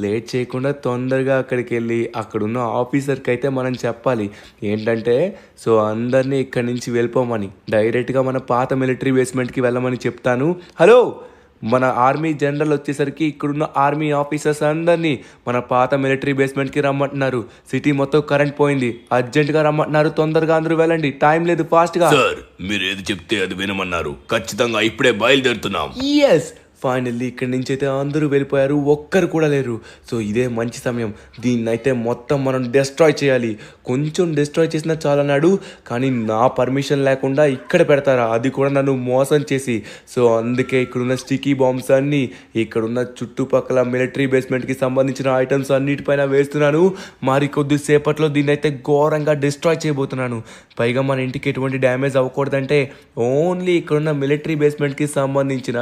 లేట్ చేయకుండా తొందరగా అక్కడికి వెళ్ళి అక్కడున్న ఆఫీసర్కి అయితే మనం చెప్పాలి ఏంటంటే, సో అందరినీ ఇక్కడి నుంచి వెళ్ళిపోమని, డైరెక్ట్గా మన పాత మిలిటరీ బేస్మెంట్కి వెళ్ళమని చెప్తాను. హలో, మన ఆర్మీ జనరల్ వచ్చేసరికి ఇక్కడున్న ఆర్మీ ఆఫీసర్స్ అందరినీ మన పాత మిలిటరీ బేస్మెంట్కి రమ్మంటున్నారు. సిటీ మొత్తం కరెంట్ పోయింది, అర్జెంటుగా రమ్మంటున్నారు. తొందరగా అందరూ వెళ్ళండి, టైం లేదు, ఫాస్ట్గా. సార్, మీరు ఏది చెప్తే అది వినమన్నారు. ఖచ్చితంగా ఇప్పుడే బయలుదేరుతున్నాం. ఎస్, ఫైనల్లీ ఇక్కడి నుంచి అయితే అందరూ వెళ్ళిపోయారు, ఒక్కరు కూడా లేరు. సో ఇదే మంచి సమయం. దీన్ని అయితే మొత్తం మనం డిస్ట్రాయ్ చేయాలి. కొంచెం డిస్ట్రాయ్ చేసినా చాలన్నాడు, కానీ నా పర్మిషన్ లేకుండా ఇక్కడ పెడతారా, అది కూడా నన్ను మోసం చేసి. సో అందుకే ఇక్కడున్న స్టికీ బాంబ్స్ అన్నీ ఇక్కడున్న చుట్టుపక్కల మిలిటరీ బేస్మెంట్కి సంబంధించిన ఐటమ్స్ అన్నిటిపైన వేస్తున్నాను. మరి కొద్దిసేపట్లో దీన్ని అయితే ఘోరంగా డిస్ట్రాయ్ చేయబోతున్నాను. పైగా మన ఇంటికి ఎటువంటి డ్యామేజ్ అవ్వకూడదంటే ఓన్లీ ఇక్కడున్న మిలిటరీ బేస్మెంట్కి సంబంధించిన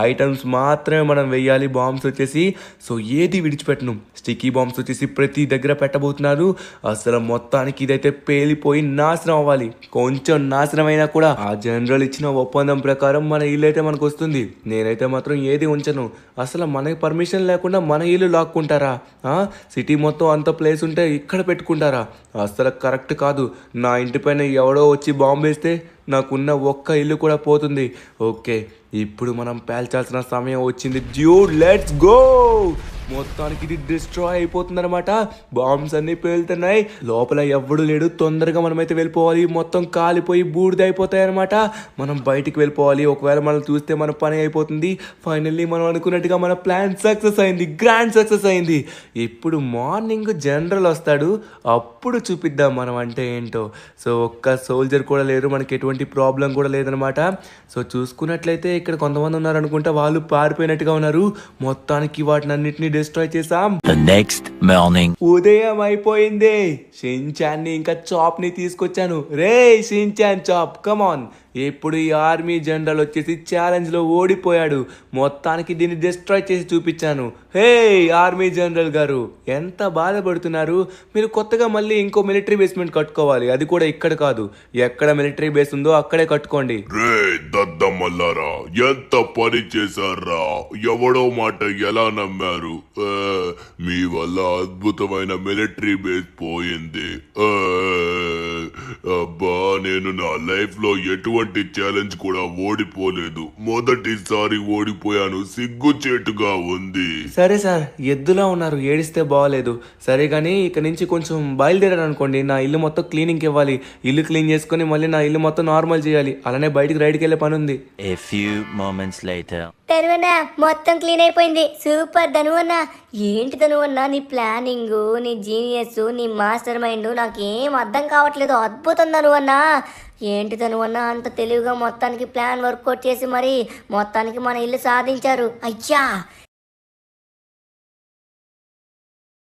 ఐటమ్స్ మాత్రమే మనం వేయాలి. బాంబ్స్ వచ్చేసి సో ఏది విడిచిపెట్టను. స్టికీ బాంబ్స్ వచ్చేసి ప్రతి దగ్గర పెట్టబోతున్నారు. అసలు మొత్తానికి ఇదైతే పేలిపోయి నాశనం అవ్వాలి. కొంచెం నాశనం అయినా కూడా ఆ జనరల్ ఇచ్చిన ఒప్పందం ప్రకారం మన ఇల్లు అయితే మనకు వస్తుంది. నేనైతే మాత్రం ఏది ఉంచను. అసలు మనకి పర్మిషన్ లేకుండా మన ఇల్లు లాక్కుంటారా? సిటీ మొత్తం అంత ప్లేస్ ఉంటే ఇక్కడ పెట్టుకుంటారా? అసలు కరెక్ట్ కాదు. నా ఇంటి పైన ఎవడో వచ్చి బాంబు వేస్తే నాకున్న ఒక్క ఇల్లు కూడా పోతుంది. ఓకే, ఇప్పుడు మనం పేల్చాల్సిన సమయం వచ్చింది. Dude, let's go. మొత్తానికి ఇది డిస్ట్రాయ్ అయిపోతుంది అనమాట. బాంబ్స్ అన్ని పేలుతున్నాయి, లోపల ఎవ్వడు లేడు. తొందరగా మనమైతే వెళ్ళిపోవాలి, మొత్తం కాలిపోయి బూడిద అయిపోతాయి అనమాట. మనం బయటికి వెళ్ళిపోవాలి, ఒకవేళ మనం చూస్తే మన పని అయిపోతుంది. ఫైనల్లీ మనం అనుకున్నట్టుగా మన ప్లాన్ సక్సెస్ అయింది, గ్రాండ్ సక్సెస్ అయింది. ఇప్పుడు మార్నింగ్ జనరల్ వస్తాడు, అప్పుడు చూపిద్దాం మనం అంటే ఏంటో. సో ఒక్క సోల్జర్ కూడా లేరు, మనకి ఎటువంటి ప్రాబ్లం కూడా లేదనమాట. సో చూసుకున్నట్లయితే ఇక్కడ కొంతమంది ఉన్నారు అనుకుంటా, వాళ్ళు పారిపోయినట్టుగా ఉన్నారు. మొత్తానికి వాటిని అన్నిటిని డిస్ట్రాయ్ చేసాం. The next morning. ఉదయం అయిపోయింది. షిన్చాన్ని ఇంకా చాప్ ని తీసుకొచ్చాను. రే షిన్చాన్, చాప్ కమాన్. ఇప్పుడు ఈ ఆర్మీ జనరల్ వచ్చేసి ఛాలెంజ్ లో ఓడిపోయాడు. మొత్తానికి దీన్ని డిస్ట్రాయ్ చేసి చూపించాను. హే ఆర్మీ జనరల్ గారు, ఎంత బాధపడుతున్నారు? మీరు కొత్తగా మళ్ళీ ఇంకో మిలిటరీ బేస్మెంట్ కట్టుకోవాలి, అది కూడా ఇక్కడ కాదు. ఎక్కడ మిలిటరీ బేస్ ఉందో అక్కడే కట్టుకోండి. రే దద్దమ్మల్లారా, ఎంత పని చేశారా? ఎవడో మాట ఎలా నమ్మారు? మీ వల్ల అద్భుతమైన మిలిటరీ బేస్ పోయింది. అబ్బా, నేను నా లైఫ్ లో ఎటువంటి ఛాలెంజ్ కూడా ఓడిపోలేదు. మొదటిసారి ఓడిపోయాను, సిగ్గుచేటుగా ఉంది. సరే సార్, ఎద్దులా ఉన్నారు, ఏడిస్తే బాగలేదు. సరే కానీ ఇక నుంచి కొంచెం బయలుదేరారు అనుకోండి, నా ఇల్లు మొత్తం క్లీనింగ్ ఇవ్వాలి. ఇల్లు క్లీన్ చేసుకుని మళ్ళీ నా ఇల్లు మొత్తం నార్మల్ చేయాలి. అలానే బయటికి రైడ్కి వెళ్ళే పని ఉంది. A few moments later. ధనువన్నా మొత్తం క్లీన్ అయిపోయింది. సూపర్ ధనువన్నా. ఏంటి ధనువన్నా నీ ప్లానింగ్, నీ జీనియస్, నీ మాస్టర్ మైండ్ నాకేం అర్థం కావట్లేదు. అద్భుతం ధనువన్నా. ఏంటి ధనువన్నా అంత తెలివిగా మొత్తానికి ప్లాన్ వర్కౌట్ చేసి మరి మొత్తానికి మన ఇల్లు సాధించారు. అయ్యా